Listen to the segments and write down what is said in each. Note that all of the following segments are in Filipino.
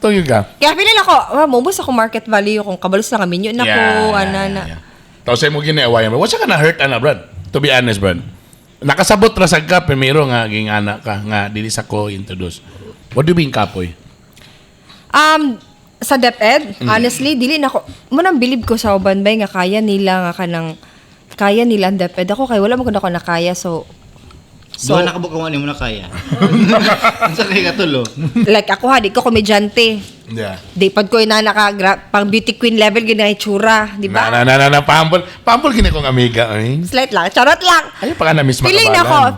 Tungyo ka. Kaya pili ako, mubos ako market value kung kabalos lang kami yun ako, ana. Tapos ay mo ginawayan mo. What's ka na hurt, ana, Brad? To be honest, Brad. Nakasabot ra sa ka, primero nga, ging anak ka, nga, dili sa ko introduce. What do you mean, kapoy? Sa DepEd, honestly, dili na ako, munang bilib ko sa uban bay nga kaya nila ang DepEd. Ako kay wala mo ko na nakaya, so Doon nakabukawan mo na kaya. Ang sakay ka tulo. like ako di ko komedyante. Yeah. Di pag ko na pang beauty queen level gina itsura, di ba? Na, pambol. Pambol gini kong amiga, ay. Slight lang, charot lang. Ay, pa ka na miss Feeling na makabalan.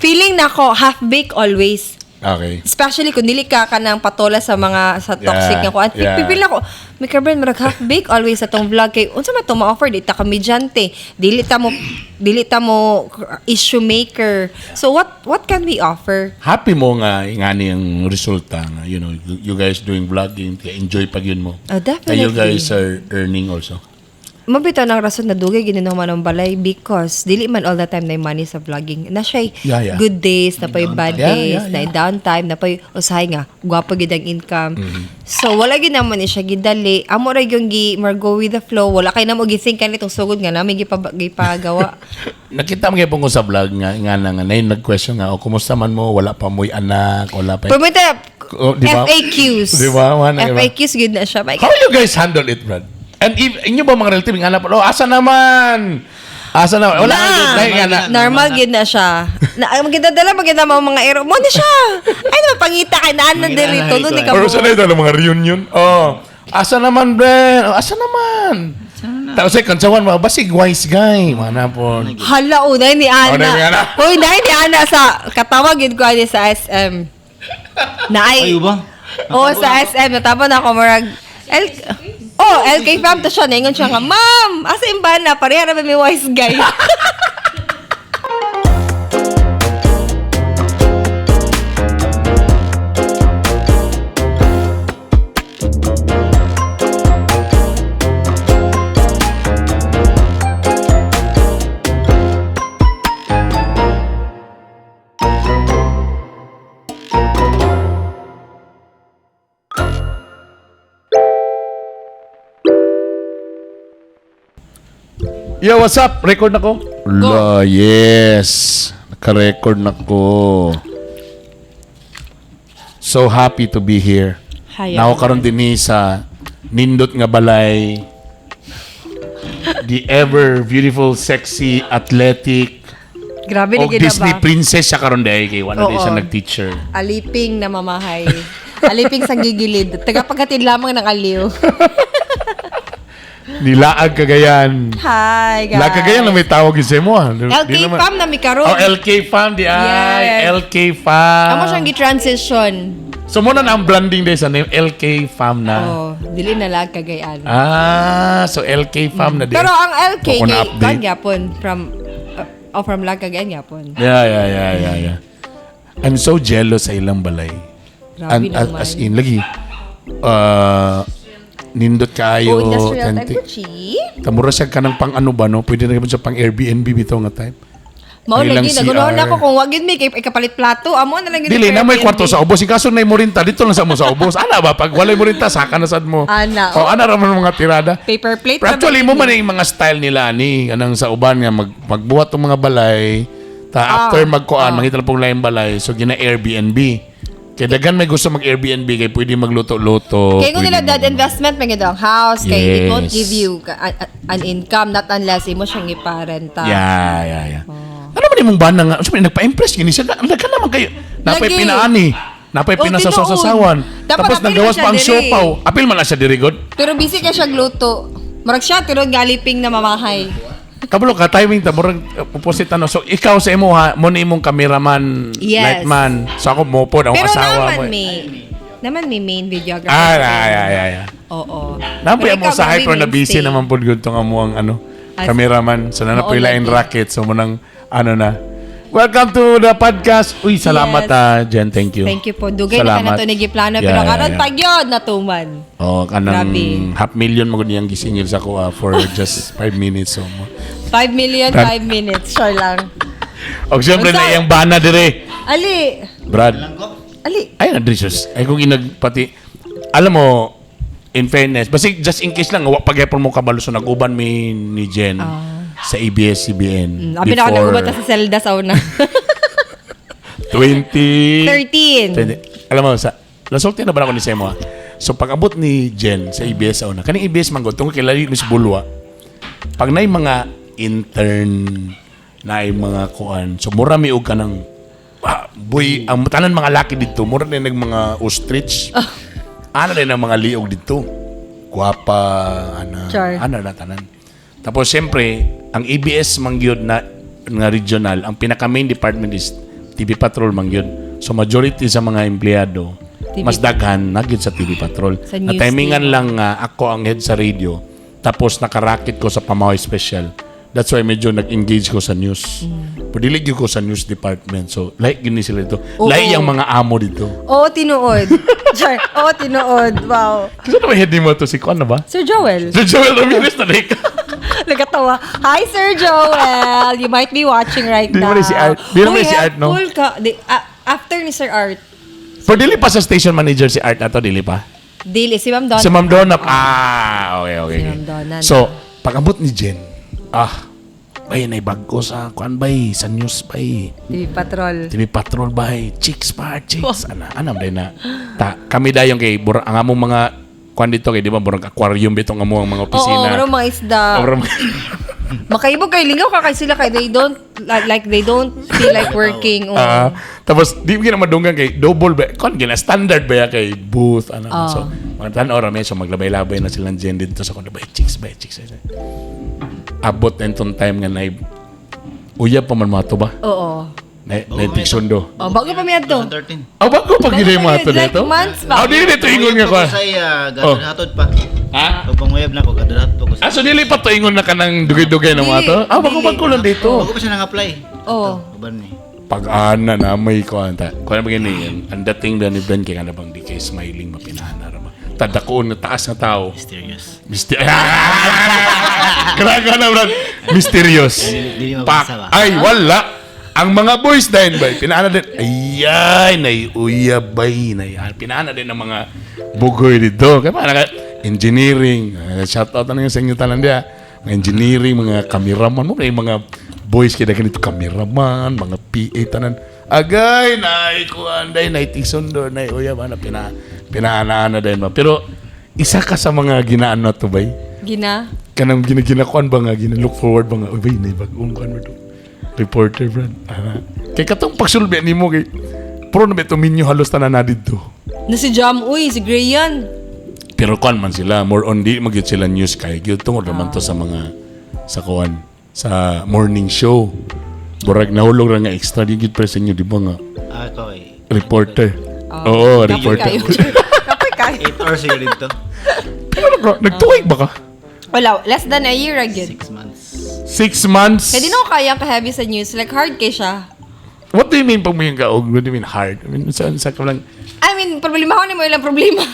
feeling na ko half bake always. Okay. Especially kung dili ka kanang patola sa toxic nga ko. At pipil ako, may karban marag half bake always sa tong vlog kay unsa man to ma-offer di ta komedyante, dili ta mo issue maker. So what can we offer? Happy mo nga ingani ang resulta nga, you know, you guys doing vlogging, kaya enjoy pag yun mo. Oh, definitely. And you guys are earning also. Mabitaw ng rason na dugay ginawa man ang balay because dili man all the time na money sa vlogging. Na siya good days, na pa'y bad days, na downtime, na pa'y usahay nga, gwapo gid ang income. So wala gid naman ni siya gidali. Amo ra yung go with the flow. Wala kay na mo gi-think kanitong sugod nga namin gipagawa. Nakita mo kaya po ko sa vlog nga nag-question nga, kumusta man mo, wala pa mo'y anak, wala pa. Pumita, Diba? FAQs. Diba? FAQs good na siya. How you guys handle it, Brad? And inyo ba mga relative nga na asa naman? Wala nga normal gid na siya. Magdadala mga ero mo na siya. Ay naman pangita kay naan na diri tulod ni Pero saan ito mga reunion? Oh, asa naman, Brad? Asa naman? Tapos ay kansawan mo, basig wise guy. Mana po. Hala, unay ni Ana. Uy, dahil ni Ana sa katawag gid ko ani sa SM. Ayo ba? Sa SM natapon ako marag LK fam to siya, naingon siya nga, Ma'am, asa imbana, pareha na may wise guy. Yo, what's up? Record na ko? Yes. Naka-record na ko. So happy to be here. Now karon din sa nindot nga balay. The ever beautiful, sexy, athletic. Grabe O na gina Disney ba? princess siya karon day kay wala day siya Oo. nag-teacher. Aliping na mamahay. Aliping sa gigilid. Tagapaghatid lamang ng aliw. Nilaag Cagayan. Hi, guys. Nilaag Cagayan na may tawag yun sa mo. LK fam na mi karon. Oh, LK fam di ay. Yes. LK fam. Amo siyang gi-transition. So muna na ang branding day sa name LK fam na. Dili na lang kagayan. So LK fam na din. Pero ang LK Ako na kay update. kan gyapon from Lagagayan gyapon. Yeah. I'm so jealous sa ilang balay. Grabe naman. As in, lagi, nindot kayo. Industrial type Gucci. Tamura siya ka ng pang ano ba, no? Pwede na siya pang Airbnb bito nga type. Mao Ilang lagi nagunaon CR. ako kung wagid mi kay ikapalit plato. Amo na lang gid. Dili na may kwarto sa ubos. Ikaso na mo rinta, dito lang sa mo sa ubos. Ana ba? Pag walay mo rinta, saka na sad mo. Ana, O, ana raman mga tirada. paper plate. Pero actually, mo man yung mga style nila ni anang sa uban nga magbuhat ng mga balay after magkuan mangita na pong laing balay so gina Airbnb kay dagan may gusto mag Airbnb kay pwede magluto-luto Kaya kung nila dad investment may ang house kay it won't Yes. give you an income not unless imo siyang iparenta. yeah. Ano ba nimong bana nga sabi nagpa-impress gini siya dagan naman kayo napay Lagi. pinaani napay pinasasawan Dapat tapos apil nagawas na siya pa ang diri. siopaw apil man na siya diri god Pero busy ka siya gluto. Murag siya tirod galiping na mamahay. kabalo ka timing ta murag opposite ano so ikaw sa imo ha mo ni imong cameraman Yes. lightman so ako mo po ang Pero asawa mo naman may main videographer. yeah. Oo. Napoy Pero mo ikaw, sa hype grabe na busy mainstay. naman po gud tong amo ang As- cameraman so na napoy Oo, lain lagi. racket so mo nang na. Welcome to the podcast. Uy, salamat Jen. Thank you. Thank you po. Dugay na ka na ito nagiplano. Pero karon pag yun, natuman. Oh, kanang Grabe. 500,000 mo niyang gisingil sa ko for just 5 minutes. So, 5 million, 5 minutes. Sure lang. og syempre Unsa? na iyang bana dire. Ali, Brad. Ali. Ay, na-delicious. Ay, kung pati, alam mo, in fairness, basta just in case lang, pag-epon mo kabalo, so nag-uban ni Jen sa ABS-CBN. Abi na ako nag-ubat sa Zelda sa una. 13. Alam mo, nasulti na ba ako ni Semo? So, pag-abot ni Jen sa ABS sa una, kaning ABS manggod, tungkol kay Lali Miss Bulwa, pag na mga intern, na mga kuan, so mura miog ka ng boy, ang tanan mga laki dito, mura na ng mga ostrich. Ano rin ang mga liog dito. Guwapa, ana na tanan. Tapos siyempre, ang ABS mangyod na regional, ang pinaka main department is TV Patrol mangyod. So majority sa mga empleyado, mas daghan nagyod sa TV Patrol. Na timingan lang ako ang head sa radio. Tapos nakarakit ko sa Pamahoy Special. That's why medyo nag-engage ko sa news. Padilig ko sa news department. So, like gini sila dito. Like yung mga amo dito. Oo, tinuod. Char, tinuod. Wow. Kasi naman head mo to si Kwan na ba? Sir Joel. Sir Joel Ramirez na rin ka. Nagkatawa. Hi, Sir Joel. You might be watching right Di now. mo rin si Art. Di mo rin si Art, no? Full ka. After ni Sir Art. For dili pa sa station manager si Art na to, dili pa? Dili, si Ma'am Donna. Si Ma'am Donna. Okay. Si Ma'am Donna. So, pag-abot ni Jen, bay, naibag ko sa kuan bay, sa news bay. TV Patrol. TV Patrol bay, chicks. Anam day na. Kami dayong kay ang among mga kuan dito kay di ba burang aquarium bitong among mga opisina. Oo, mga isda. Makaibog kay lingaw ka kay sila kay they don't feel like working. Tapos di mo madunggan kay double ba kon gina standard ba kay booth so mga tan ora so maglabay-labay na silang Jen dito sa kon bay chicks. Abot na itong time nga na uyab pa man mato ba? Oo. Na sundo. Bago pa miyan to. 2013. Bago pag gina yung mato Like dito? months pa. Di dito ingon nga ko. Saya, gadadhatod pa. Ha? Pag panguyab na ako, gadadhatod pa ko sa... So dili pa to ingon na ka ng dugay-dugay na mato? Bago lang dito. Bago pa siya nang-apply. Oo. Uban ni. Pag-ana na may kuanta. Kung ano ba ganyan, ang dating ba ni Ben kaya nga na bang di kay smiling mapinahana ra ba? Tadako na taas na tao. Mysterious. Graga na, Brad. Mysterious. Dili mabasa ba? Ay, wala. Ang mga boys din, bay, pinaana din. Ayay, naiuyab, bay. Pinaana din ng mga bugoy dito. Kaya parang engineering. Shout out na nga sa inyo talandia. Mga engineering, mga cameraman. Mo yung mga boys kaya ganito, cameraman, mga PA, tanan. Agay, naikuan, naitisundo, naiuyab, pinaana din. Pero, isa ka sa mga ginaan na to, bay. Kanang ginaginakuan ba nga, look forward ba nga, uy, bay, naibag-ung kuan mo to. Reporter, Brad. Kaya katong pagsulbi ni mo, kay pro na ba itong minyo halos tanan na dito. Na si Jam, si Gray yan. Pero kuan man sila, more on di magyud sila news kay gyud tungod naman to sa mga sa kuan sa morning show. Burag nahulog ra nga extra di gyud present nyo di ba nga Ako eh. reporter. Oo, reporter. Kapay kayo. 8 hours siguro dito. Pero nagtuig ba ka? Wala, less than a year again. 6 months. 6 months? Kaya di na ako kayang ka-heavy sa news. Like, hard kay siya. What do you mean pag may kaog? What do you mean hard? I mean, sa ka lang... I mean, problema ko ni mo ilang problema.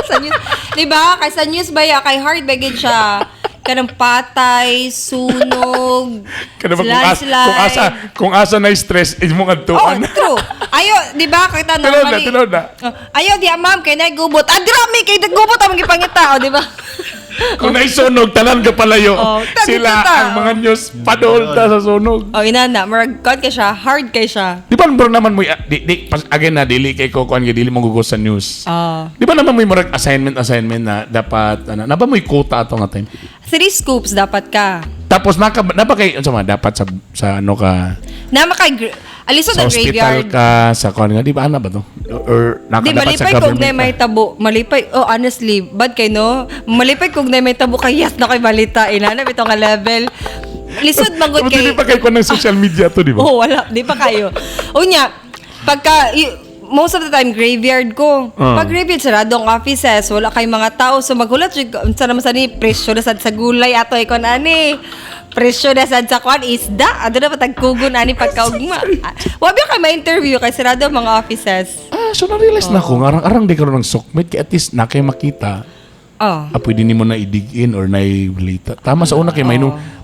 Sa news. Diba? Kaya sa news ba kay hard bagid siya. Kanang patay, sunog, landslide. Kung asa na stress, mo nga tuan. true. Ayo, di ba? Kita Tinod na. Ayo, di ma'am, kay nagubot. Drami, kay nagubot ang gipangita, di ba? Kung naisunog, tanan ka palayo. Sila ang mga news padol ta sa sunog. Inana, marag kay siya, hard kay siya. Di ba bro naman mo again na dili kay ko kuan dili mo gugos sa news. Di ba naman mo marag assignment na dapat na ba mo quota ato nga time. 3 scoops dapat ka. Tapos na ba kay dapat sa ano ka Alisod sa ang hospital graveyard. ka sa kuan nga di ba ana ba to? Or Di, dapat sa malipay kung government na may tabo. Malipay, honestly, bad kay no? Malipay kung na may tabo kay yes na kay balita. Inanap ito nga level. Lisod manggod kay... Di pa kay kuan ng social media to, di ba? Wala. Di pa kayo. Unya, most of the time, graveyard ko. Pag graveyard, saradong offices, wala kay mga tao. So, maghulat, sa naman sa ni, presyo na sa gulay, ato ay kon ani. Presyo na sa kwan, isda. Ado na patagkugon, ani, pagkaugma. Wabi ka ma-interview kay sarado mga offices. So, na-realize na ko, arang di karon ng sokmed, kaya at least na kayo makita. Pwede ni mo na i-dig in or na i-balita. Tama sa una kay may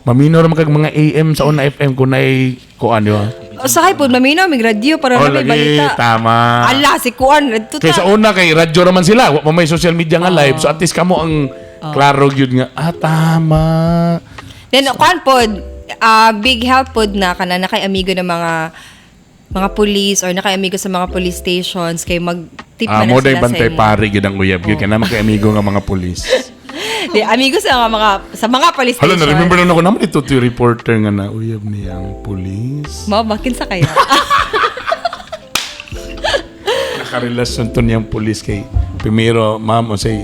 maminor naman kag mga AM sa una FM kung na kuan di ba? Usahay po, maminaw, may radio para Oh, na may lagi, balita. tama. Ala, si Kuan, ito Kaya sa una kay radyo naman sila, wa pa may social media nga live, so at least kamo ang klaro yun nga, tama. Then, Kuan po, big help po na kana kay amigo ng mga police or nakay-amigo sa mga police stations kay mag-tip man Mo na day sila sa bantay imo. pare gyud ang uyab gyud kana man kay amigo nga mga pulis. Di, amigo sa mga police Hala, station. na-remember na ako naman ito yung reporter nga na uyab niya ang pulis. Bakin sa kaya. Nakarelasyon to niyang pulis kay primero, ma'am, o say,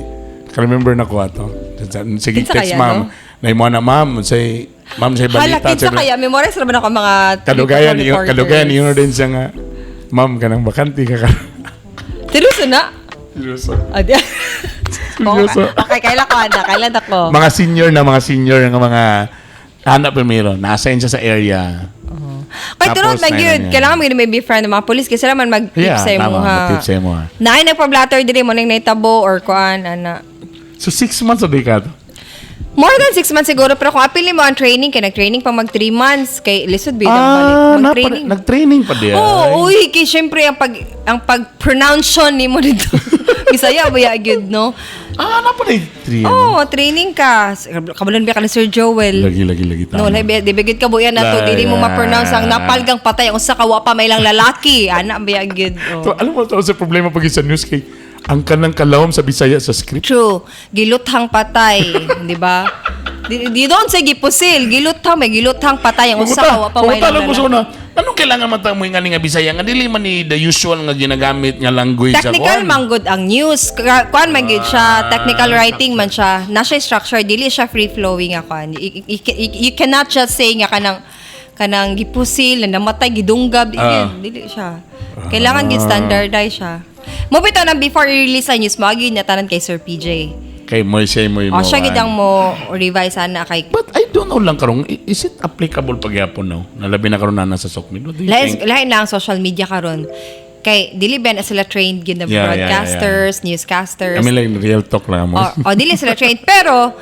remember na ko ato. Sige, Kinsa text kaya, ma'am. no? Na mo na ma'am, say, ma'am, say Hala, balita. kinsa kaya. Memorize naman ako mga Kalugayan, reporters. kalugayan, yun din siya nga, ma'am, kanang bakanti ka ka. Seryoso na? Seryoso. Adi. Seryoso. Okay, kailan ko, Ana? Kailan ako? Mga senior nga mga anak primero, na-assign siya sa area. Kaya turod Tapos, na yun. yan. Kailangan mo may befriend ng mga police kasi naman mag-tip Yeah, sa imo tama, ha. mag-tip sa imo, ha. Naay nagpa-blatter diri mo nang naitabo or kuan ana. So 6 months o di ka to? More than 6 months siguro pero kung apil mo ang training kay nag-training pa mag 3 months kay lisod bid ang balik mag-training. Nag-training pa di. Oo, uy, kay syempre ang pag-pronunciation nimo dito. Bisaya ba ya gyud no? Na pa na 3. Oh, training ka. Kabalon ba ka ni Sir Joel? Lagi No, tama. di bigit ka buya na to, dili mo ma-pronounce ang napalgang patay ang usa ka wa pa may lang lalaki. Ana ba ya gyud? So, alam mo to sa problema pag sa news kay ang kanang kalawom sa Bisaya sa script. True. Giluthang patay, di ba? Di doon sa gipusil, giluthang may giluthang patay ang usa ka wa pa may lang Pagutalo ko sa lalaki. una, anong kailangan matang mo nga Bisaya nga dili man ni the usual nga ginagamit nga language sa Technical kuwan. man good ang news. Kuan man gid siya, technical writing man siya. Na siya structure, dili siya free flowing nga kuan. You cannot just say nga kanang gipusil na namatay gidunggab dili siya. Kailangan gid standardize siya. Mo bitaw nang before i-release ang news mo na tanan kay Sir PJ. Kay Moise mo O siya gid ang mo revise ana kay But I don't know lang karong is it applicable pagyapon now? Nalabi na karon na nasa Sokmin. What do you think? lain na ang social media karon. Kay dili ben na sila trained gyud na Yeah, broadcasters, newscasters. I mean like real talk lang mo. O dili sila trained pero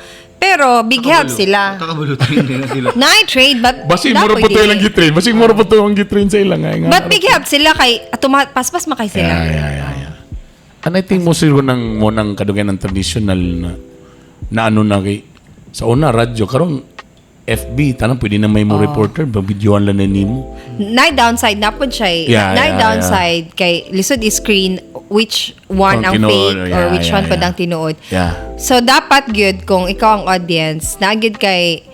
big help sila. Kakabulutin din na sila. Night trade but Basig mo dapat po to dili. ilang gitrain. Basig mo po to ang gitrain sa ilang nga. But big help sila kay paspas makay sila. Yeah. And I think mo siguro mo nang kadugan ng traditional na ano na kay sa una radyo karon FB tanang pwede na may mo reporter ba videoan lang na nimo. Night downside na po siya. Night downside kay lisod is screen which one Kung ang tinuod, fake or which one padang tinuod. Yeah. So dapat gyud kung ikaw ang audience, naagid kay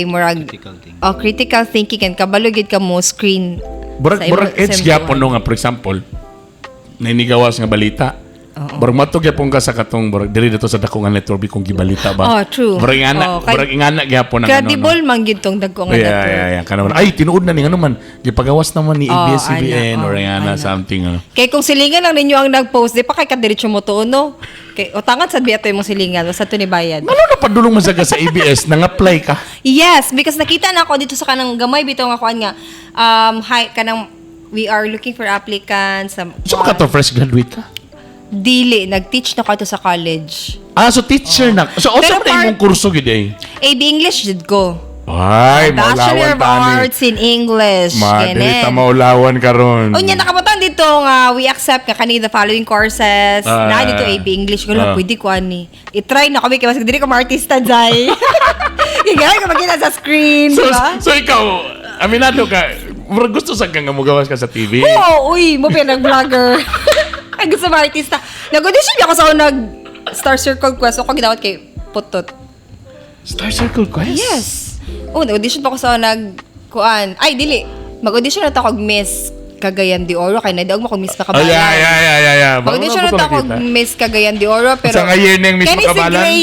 murag Critical thing. critical thinking and kabalo gid ka mo screen. Burag edge gyapon no nga for example nainigawas nga balita. Burag matog gyapon ka sa katong burag diri dito sa dakongan network kung gibalita ba. Oh, true. Burag ingana gyapon ang Credible man gid tong dagko nga network. Yeah. Kana ay tinuod na ni ano man gipagawas naman ni ABS-CBN ana, or ana ana. something ano. Kay kung silingan lang ninyo ang nag-post, di pa kay kadiretso mo to, no? Kay utangan sa biyato yung silingan, sa to ni bayad. Ano na padulong masaga sa ABS nang-apply ka? Yes, because nakita na ako dito sa kanang gamay bitaw nga kuan nga hi kanang we are looking for applicants. So ka to fresh graduate ka? Dili, nag-teach na ko ito sa college. So teacher na. So Pero also na imong kurso gid eh. AB English did ko. Ay, Bachelor maulawan of tani. Arts in English. Madili ta Ganen. maulawan karon. Unya nakabutan dito nga we accept nga kani the following courses. Na dito AB English ko lang pwede ko ani. I-try na kami kay mas dili ko ma-artista jay. Igay ko makita sa screen, So, di ba? so ikaw, aminado ka, murag gusto sa kang mugawas ka sa TV. Oo, uy, mo pa nag-vlogger. Ay, gusto mo artista. Nag-audition ako sa Star Circle Quest. Ako ginawat kay Putot. Star Circle Quest? Yes. Nag-audition pa ako sa kuan. Ay, dili. Mag-audition na ako Miss Cagayan de Oro. Kaya naidaog mo kung Miss Makabalan. Yeah. Mag-audition na ako Miss Cagayan de Oro. Pero, Sa ngayon ng Miss Kani si Makabalan? Gray.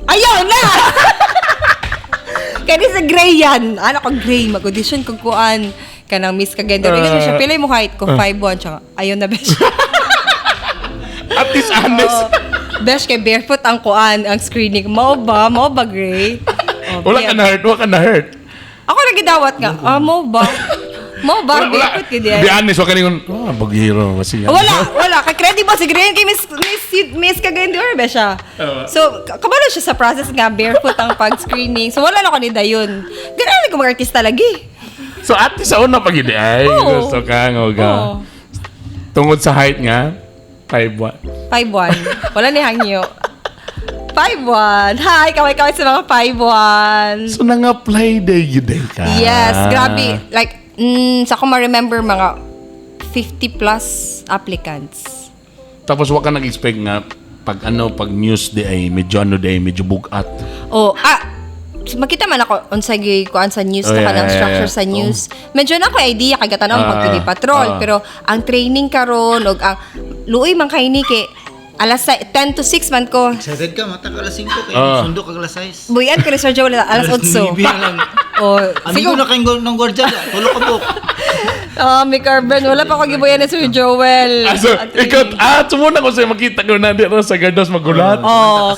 Ayaw na! Kani si Gray yan. Ano ko Gray. Mag-audition ko kuan. Kanang Miss Cagayan de Oro. Ganun siya. Pilay mo height ko. 5'1". Tsaka, ayaw na besh. At least honest. Besh kay barefoot ang kuan, ang screening. Mao ba, Gray? Wala ka na hurt. Ako nagidawat nga. Mo ba, barefoot ka Be diyan. honest, wala ka ningon, baghiro. Kasi Wala. Kay credible si Gray kay Miss Cagayan de Oro ba siya? So, kabalo siya sa process nga barefoot ang pag-screening. So, wala na ko ni dayon. Ganun ko mag-artista lagi. So ate sa una pag hindi ay Oo. gusto ka nga Oo. tungod sa height nga 5'1". 5'1". Wala ni hangyo. 5'1". Hi, kaway-kaway sa mga 5'1". So nang-apply day ka. Yes, grabe. Like, sa ko ma-remember mga 50 plus applicants. Tapos wa ka nag-expect nga pag news day ay medyo bugat. Makita man ako unsay kuan sa news Oh, na yeah, kanang yeah, structure yeah. sa news. Medyo na ko idea kay gatanong pag patrol, pero ang training karon og ang luoy man kay ni kay alas 10 to 6 man ko. Excited ka, mata ka alas 5 kay sundo ka alas 6. Buyan ko ni Sir Joel alas 8. lang. Amigo na kayo ng gwardiya, tulog ka po. May carbon. Wala pa ko gibuyan ni Sir Joel. So, ikaw, sumuna ko sa'yo makita ko na di sa gardos magulat.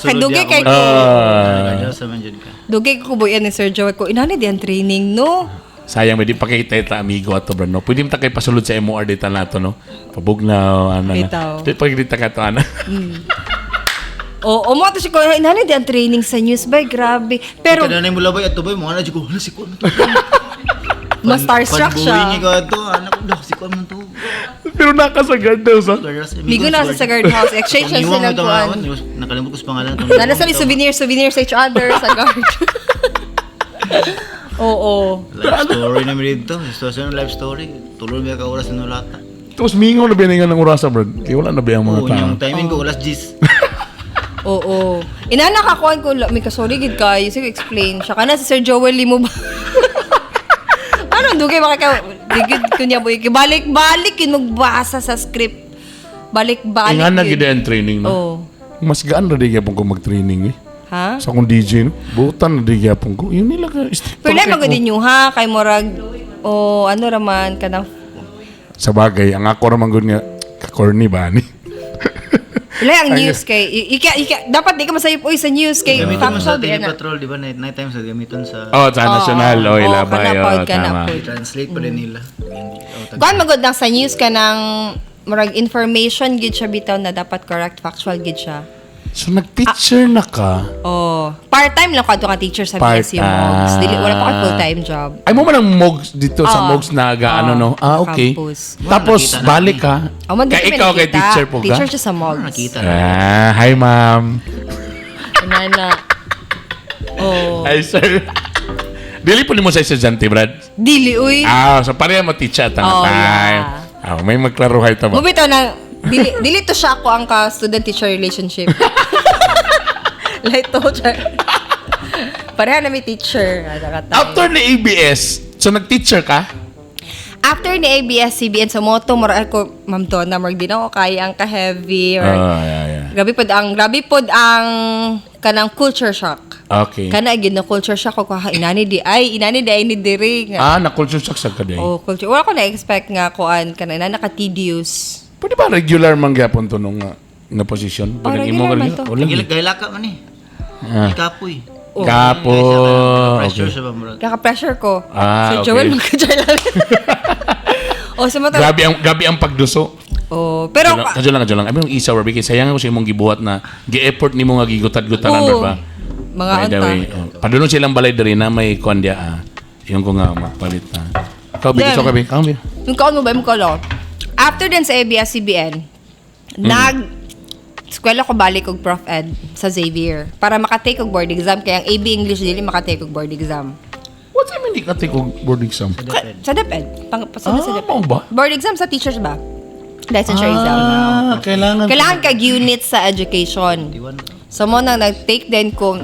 Kay Dugi kay Gwardiya sa man dyan ka. Dugi ko buyan ni Sir Joel ko. Inani di ang training, no? Sayang, may di pa kita ita amigo ato bro, no? Pwede mo ta kay pasulod sa MOR dita nato, no? Pabugnaw, Bitaw. Di pa kita ka to, ana. Mo to si ko, inani di ang training sa news ba? Grabe. Pero, Kada na yung mulabay at tubay, mga na dyan ko, wala si Kwan. mas starstruck siya. Panbuhin ka ito, anak ko, si Kwan man to. Pero naka sa gardos, ha? Migo na sa guardhouse. Exchange na silang kuan. Nakalimut ko sa pangalan. Nana sa souvenir sa each other sa guard. Oo. Life story namin dito. Sitwasyon ng life story. Tuloy may ka-oras na nulata. Tapos mingaw na biningan ng orasa, bro. Kaya wala na ba ang mga Oo, tao? yung timing ko, alas 10. Oo. Inana ka kuan ko, may kasorry gid kayo. Sige, explain. Siya ka na si Sir Joel Limo ba? Ano, dugay ba ka digid ko niya boy. Balik-balik yun magbasa sa script. Balik-balik Ingan na yun. gid ang training, no? Oo. Mas gaan na di gyapon ko mag-training, eh. Ha? Sa akong DJ, no? Butan na di gyapon ko. Yun nila ka. Pero na magod din yung ha, kay Morag, ano raman, kanang, Sa bagay, ang ako raman gud nga, ka-corny ba, ni? wala ang news kay, dapat di ka masayip, uy, sa news kay, Gamiton mo sa factual, di TV na. Patrol, di ba? Night time sa gamiton sa... Oh, sa national. Oh, ilabay. Oh, tama. kanapod. Translate pa din nila. Kuan magod lang sa news ka ng, Morag information gid siya bitaw na dapat correct, factual gid siya. So, nag-teacher na ka? Oh, part-time lang ko ka teacher sa BSU Part-time. Mogs. Dili wala pa ko full-time job. Ay mo man ang Mogs dito sa Mogs na ano, no? Ah, okay. Campus. Tapos, Nakita na balik ka. Man, Kaya ikaw kay teacher po ka? Teacher siya sa Mogs. Nakita na. Hi, ma'am. Nana. Oh. Hi, sir. Dili po ni mo sa estudyante, Brad? Dili, uy. So pareha mo teacher at Oh, time. yeah. May magklaruhay ta ba? Mubitaw na, dili to siya ako ang ka-student-teacher relationship. Like to, pareha na may teacher. After ni ABS, so nag-teacher ka? After ni ABS-CBN sa moto, ako, ma'am to, na di na ako kaya ang ka-heavy. Or, Yeah. grabe pod ang kanang culture shock. Okay. Kana gid na culture shock ko inani di ay ni diri nga. Na-culture shock sa kaday. Oh, culture. Wala ko na expect nga kuan kana naka tedious. Pwede ba regular man gyapon to nung nga position? Pag regular man to. Gila ka man eh. Kapoy. Kapo. Pressure siya ba murag? Kaka-pressure ko. Ah, so Joel okay. magka-joy lang. Oh, sumata. Gabi ang pagduso. Oh, pero Kadyo lang. Abi yung isa Barbie, sayang ko sa imong gibuhat na gi-effort nimo nga gigutad-gutaran Oo. ba? Mga By the unta. way, padulong silang balay diri na may kuan dia. Yung ko nga mapalit na. Ikaw Then, gusto ka ba? Kami. Yung kaon mo ba mo kalo? After din sa ABS-CBN, eskwela ko balik og Prof Ed sa Xavier para makatake og board exam kaya ang AB English dili makatake og board exam. What time hindi ka take og board exam? Sa DepEd. Sa DepEd. Mo ba? Board exam sa teachers ba? Licensure exam. Kailangan kag units sa education. So mo nang nag-take din ko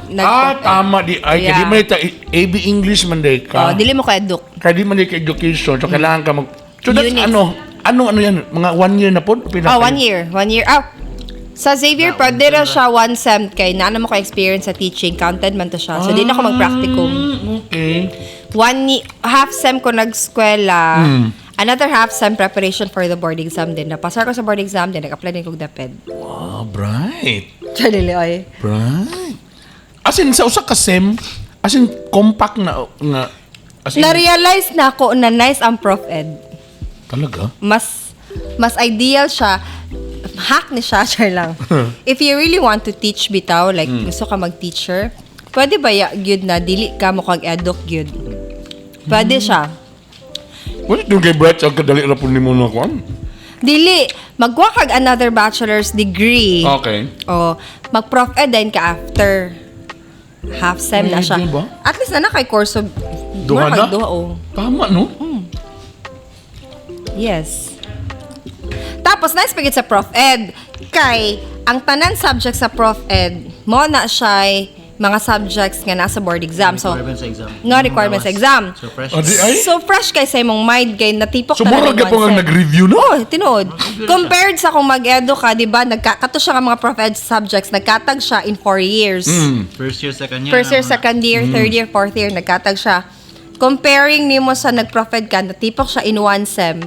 Tama di ay Yeah. kadi man ita AB English man day ka. dili mo ka eduk. Kadi man day ka education. So kailangan ka mag. So that's Units. ano yan? Mga 1 year na po? 1 year. 1 year. Sa Xavier, pwede na siya 1 sem kay na mo ko experience sa teaching. Counted man to siya. So, di na ako mag-practicum. Okay. Half sem ko nag-skwela. Another half sem preparation for the board exam din. Napasar ko sa board exam din. Nag-apply din ko DepEd. Wow, bright. Charlie oy. Bright. As in, sa usa ka sem, as in, compact na, as in, Na-realize na ako na nice ang Prof Ed. talaga? Mas ideal siya. Hack ni siya, sure lang. If you really want to teach bitaw, like gusto ka mag-teacher, pwede ba gyud na dili ka mo kag eduk gyud? Pwede siya. Wala doon kay Brett ang kadali na po ni mo na kuan. Dili, magkuha kag another bachelor's degree. Okay. O, mag-prof ed din ka after. Half sem na siya. Pwede ba? At least na kay course of Duha na? Duha, oh. Tama, no? Yes. Tapos, nice pagit sa prof ed. Kay, ang tanan subject sa prof ed, mo na siya mga subjects nga nasa board exam. So, Requirements sa exam. nga requirements sa exam. So, fresh. Ah, di ay? So, fresh kay sa imong mind, kay natipok So, talaga mura ka yung po nga one sem. nag-review na? Oh, tinood. Compared sa kung mag-edu ka, di ba, kato siya nga mga prof-ed subjects, nagkatag siya in 4 years. First year, second year. First year, second year, third year, fourth year, nagkatag siya. Comparing nimo sa nag-prof-ed ka, natipok siya in 1 sem.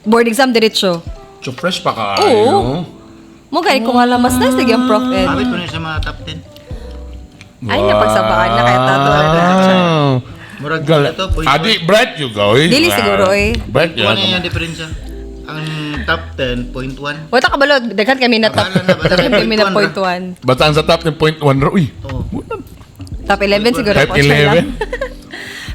Board exam, diretso. So, fresh pa ka. Oo. Mo gani ko nga lang, mas nice yung prof-ed. Mabit po na sa mga top 10. Ay, napagsabaan na kaya tato. Murag Gal- ito, point Adi, Brett, you go. Dili siguro, eh. Brett, Ano yan. yung diferensya? Ang top 10, point 1. Wata ka balod, daghan kami na top. Akala na ba? Daghan kami na Point point 1. Bataan sa top ng point 1 ro. Uy, Oh. Top 11 siguro Top po siya 11? lang.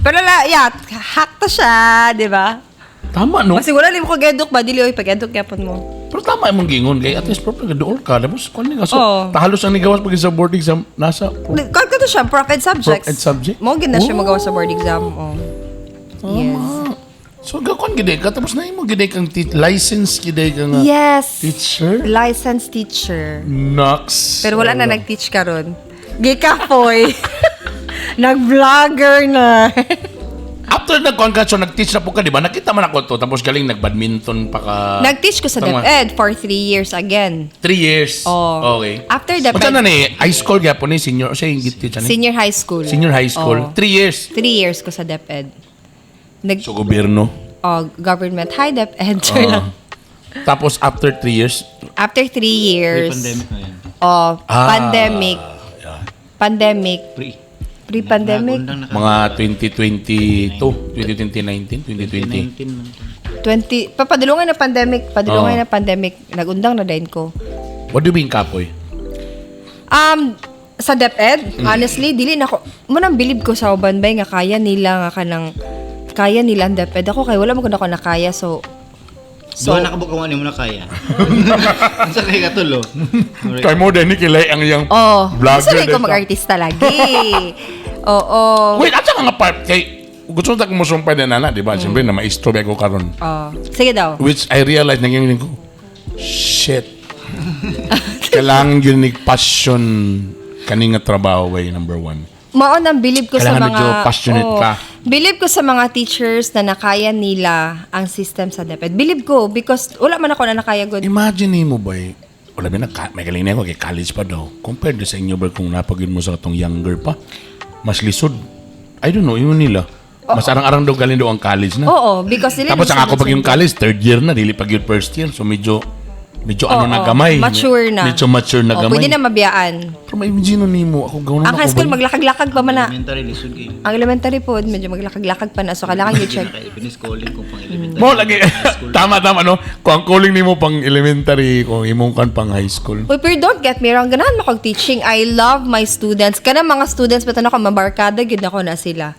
Pero yeah, hack to siya, di ba? tama, no? Kasi wala rin mo kag-eduk ba? Dili, oy, pag-eduk yapon mo. Pero tama yung gingon. Kaya at least, proper, nag-dool ka. Tapos, kung ano nga. So, Oo. tahalos ang nigawas pag sa board exam, nasa... Kahit ka to siya, prof-ed subjects. Prof-ed subject? Mo gina siya Oh. magawa sa board exam. Oh. Yes. So, gakon gide ka. Tapos na mo gide kang license gide ka nga. Yes. Teacher? Licensed teacher. Nox. Pero wala na nag-teach ka ron. Gikapoy. Nag-vlogger na. After nagkuhan ka, so nag-teach na po ka, di ba? Nakita man ako to. Tapos galing nag-badminton pa ka. Nag-teach ko sa Tama. DepEd for 3 years again. 3 years. Oh. Okay. After Basta DepEd, na ni, high school ka po ni, senior, siya yung teach ni? senior high school. Senior high school. Oh. 3 years. 3 years ko sa DepEd. So, gobyerno. Government high DepEd. Ah. Tapos after 3 years, After 3 years. Pre-pandemic na yan. Pandemic. yeah. Pandemic. Pre-pandemic. Nagundang na Mga 2022, 2019, 2020. 2019 man. Papadulungan na pandemic. Padulungan Oh. na pandemic. Nagundang na din ko. What do you mean, Kapoy? Sa DepEd, honestly, dili na ko, munang bilib ko sa uban bay nga kaya nila kaya nila ang DepEd. Ako kay wala mo ko na nakaya, so Doon nakabukawan mo na kaya. Ang sa kay katulo. Kay mo din, kilay ang iyang vlogger. Gusto rin ko dito. mag-artista lagi. Oo. Wait, at saka nga part, kay, gusto na kong musumpay na nana, di ba? Siyempre, na maestro ba ako karon. Sige daw. Which I realized, nangyayari ko, shit. Kailangan yun ni passion kaninga trabaho way number 1. Maon ang bilib ko Kailangan sa mga medyo passionate ka. Bilib ko sa mga teachers na nakaya nila ang system sa DepEd. Bilib ko because wala man ako na nakaya good. Imagine mo ba, wala ba may galing na ako, kay college pa daw. Compared sa inyo ba kung napagin mo sa itong younger pa, mas lisod. I don't know, yun nila. Mas arang-arang daw galing daw ang college na. Oo, because dili Tapos ang na ako pag yung college, third year na, dili pag yung first year. So medyo ano na gamay. Mature na. Medyo mature na gamay. Pwede na mabiyaan. Pero may imagine nimo, ako gawin Ang high school, maglakag-lakag pa man na. Elementary lisod kayo. Ang elementary po, medyo maglakag-lakag pa na. So, kailangan you check. Finish-calling ko pang elementary. Mo lagi tama no. Kung ang calling nimo pang elementary, kung imong kan pang high school. Uy, pero don't get me wrong, ganahan mo kong teaching. I love my students. Kana mga students, ba't ako, mabarkada, gid ako na sila.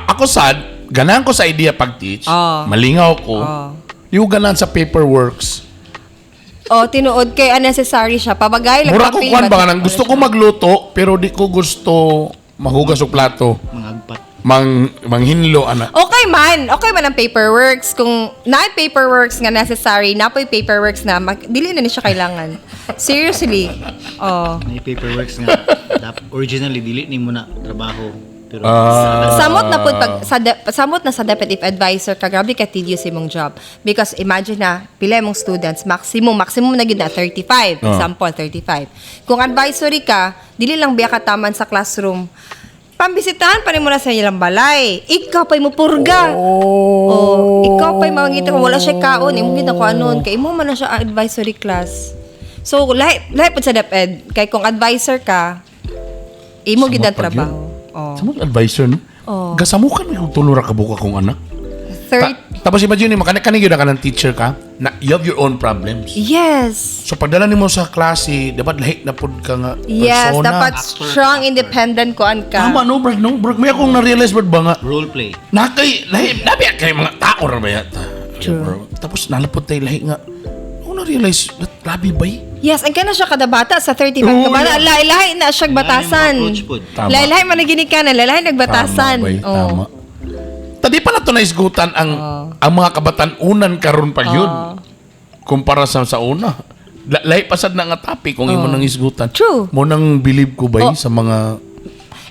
Ako sad, ganahan ko sa idea pag-teach. Malingaw ko. Yung ganahan sa paperworks. Tinuod kay unnecessary siya. Pabagay, Mura ko lagpapil. kuan ba nang gusto ko magluto pero di ko gusto mahugas og plato. Mga agpat. Manghinlo ana. Okay man ang paperworks. Kung na paperworks nga necessary, napoy paperworks na, dili na ni siya kailangan. Seriously. May paperworks nga. Originally, delete ni mo na trabaho. Pero Samot na pud pag samot na sa DepEd if advisor ka, grabe ka tedious imong job because imagine na pila imong students maximum na gid na 35 example 35 kung advisory ka dili lang biya ka taman sa classroom pambisitahan pa rin mo na sa ilang balay ikaw pa'y mo purga ikaw pa'y mangita kung wala siya kaon imong gid na kuanon kay imo man na siya advisory class so lahi pud sa DepEd kay kung advisor ka imo gid ang Samot pa gyud. trabaho Sa mga advisor no? Gasamukan mo yung tulura ka buka kong anak. Tapos imagine mo, kanigyo na ka ng teacher ka, na you have your own problems. Yes. So pagdala nimo sa klase, dapat lahi na pud ka nga Yes, persona. dapat strong, independent kuan ka. Tama no, brad, no? Brad, may akong na-realize brad ba nga, Role play. nakay, lahi, nabi kay mga tao ra ba yata. True. Bro. Tapos nalapot tayo lahi nga, ako na-realize, labi ba Yes, ang kana siya kada bata sa 35 Oo, ka bata. Lahi na siya batasan. Tama. Tama. Lahi man gini ka na, lahi nagbatasan. Tama, bay, Oh. tama. Tadi pa na to naisgutan ang mga kabatan-unan karon pa yun. Kumpara sa una. Lahi pasad na nga topic kung imo nang isgutan. True. Mo nang believe ko ba sa mga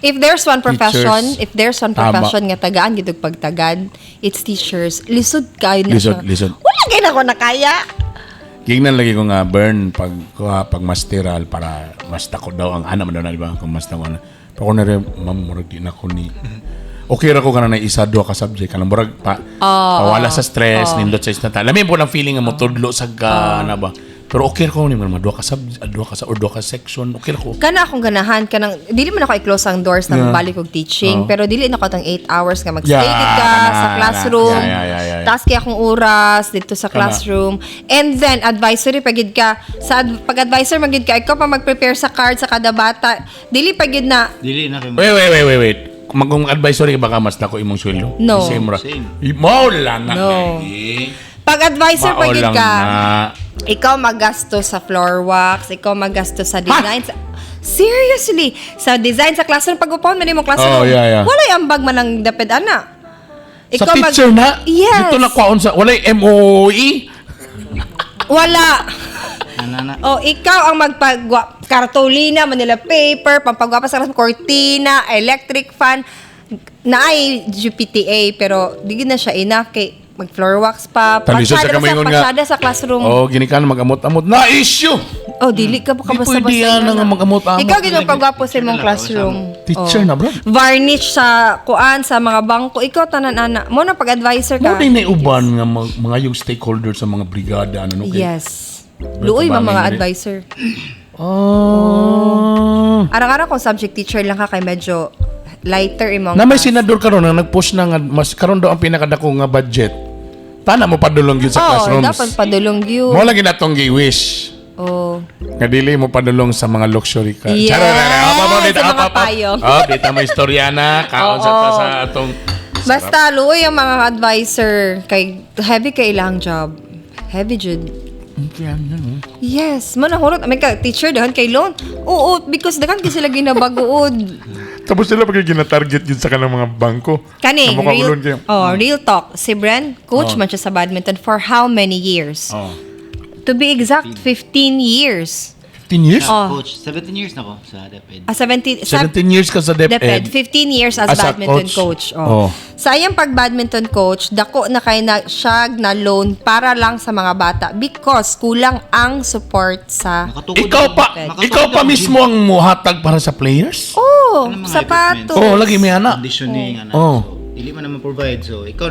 If there's one profession, Teachers. nga Tama. tagaan gitug pagtagad, it's teachers. Lisod kayo na siya. lisod. Wala kay na ko nakaya. Gingnan lagi ko nga burn pag masteral para mas tako daw ang anak mo daw na di ba kung mas tako na. Pero ko na rin ma'am murag di na ko ni okay ra ko kana na isa duha ka subject kanang murag pawala sa stress nindot sa isnata. Lamin po ng feeling nga mo tudlo sa na ba. Pero okay ra ko ni mga duha ka subject, duha ka section, okay ra ko. Kana akong ganahan kanang dili man ako i-close ang doors na balik og teaching, pero dili na ko tang 8 hours nga magstay ka sa classroom. Yeah. Taas kay akong oras dito sa classroom. And then advisory pagid ka sa pag-advisor magid ka ikaw pa mag-prepare sa card sa kada bata. Dili pagid na Dili na kayo. Wait. Kung advisory baka mas nako imong sweldo. No. Same ra. Same. Mo lang na. No. Eh. pag-advisor pagid Mao lang ka. na. Ikaw magasto sa floor wax, ikaw magasto sa design. Seriously, sa design sa classroom pag-upon man mo classroom. Oh, yeah. Wala yung ambag man ang dapit ana. Sa teacher na? Yes. Dito na kwaon sa, walay MOE? Wala. Nana. Oh, ikaw ang magpagwa kartolina, Manila paper, pampagwapa sa classroom, cortina, electric fan, na ay GPTA pero di na siya enough kay mag floor wax pa, Talisod sa kamaingon nga. pasyada sa classroom. Oh, gini ka na mag-amot-amot. Na issue! Oh, dili ka pa Di basta-basta. pwede yan na. nga mag-amot-amot. Ikaw ginang pagwapo sa imong classroom. Teacher na, bro. Varnish sa kuan sa mga bangko. Ikaw tanan ana. Mo na pag-advisor Mo ka. din na uban nga mga yung stakeholders sa mga brigada ano no kay. Yes. Luoy man mga Tabangin advisor. Oh. Arang-arang kung subject teacher lang ka kay medyo lighter imong. Na may senador karon nga nag-push na nga mas karon daw ang pinakadako nga budget. Tana mo padulong gyud sa classrooms. dapat padulong gyud. Mo lagi natong gi-wish. Oh. Nga dili mo padulong sa mga luxury ka. Yes, Dito, sa mga payong. Oh, dito may istorya na. Kaon sa atong Basta luoy ang mga advisor kay heavy kay ilang job. Heavy jud. Yes, manahurot. May ka teacher dahan kay loan. Oo, because dagan kasi sila ginabaguod. Tapos sila pag gina-target yun sa kanang mga bangko. Kani, Na makakulon kayo. real talk. Si Bren, coach man siya sa badminton for how many years? Oh. To be exact, 15 years. 15 years? Oh. Coach, 17 years na ko sa DepEd. 17 17 years ka sa DepEd, DepEd. 15 years as As a badminton coach. coach. Oh. Oh. Sa iyang pag-badminton coach, dako na kay na siya na loan para lang sa mga bata because kulang ang support sa Makatukod Ikaw ako. pa, Makatukod ikaw pa ako, mismo ang muhatag para sa players? Oh, Ano mga sapatos. Oh, lagi may ana. conditioning, ano. Oh. So, dili man naman provide. So, ikaw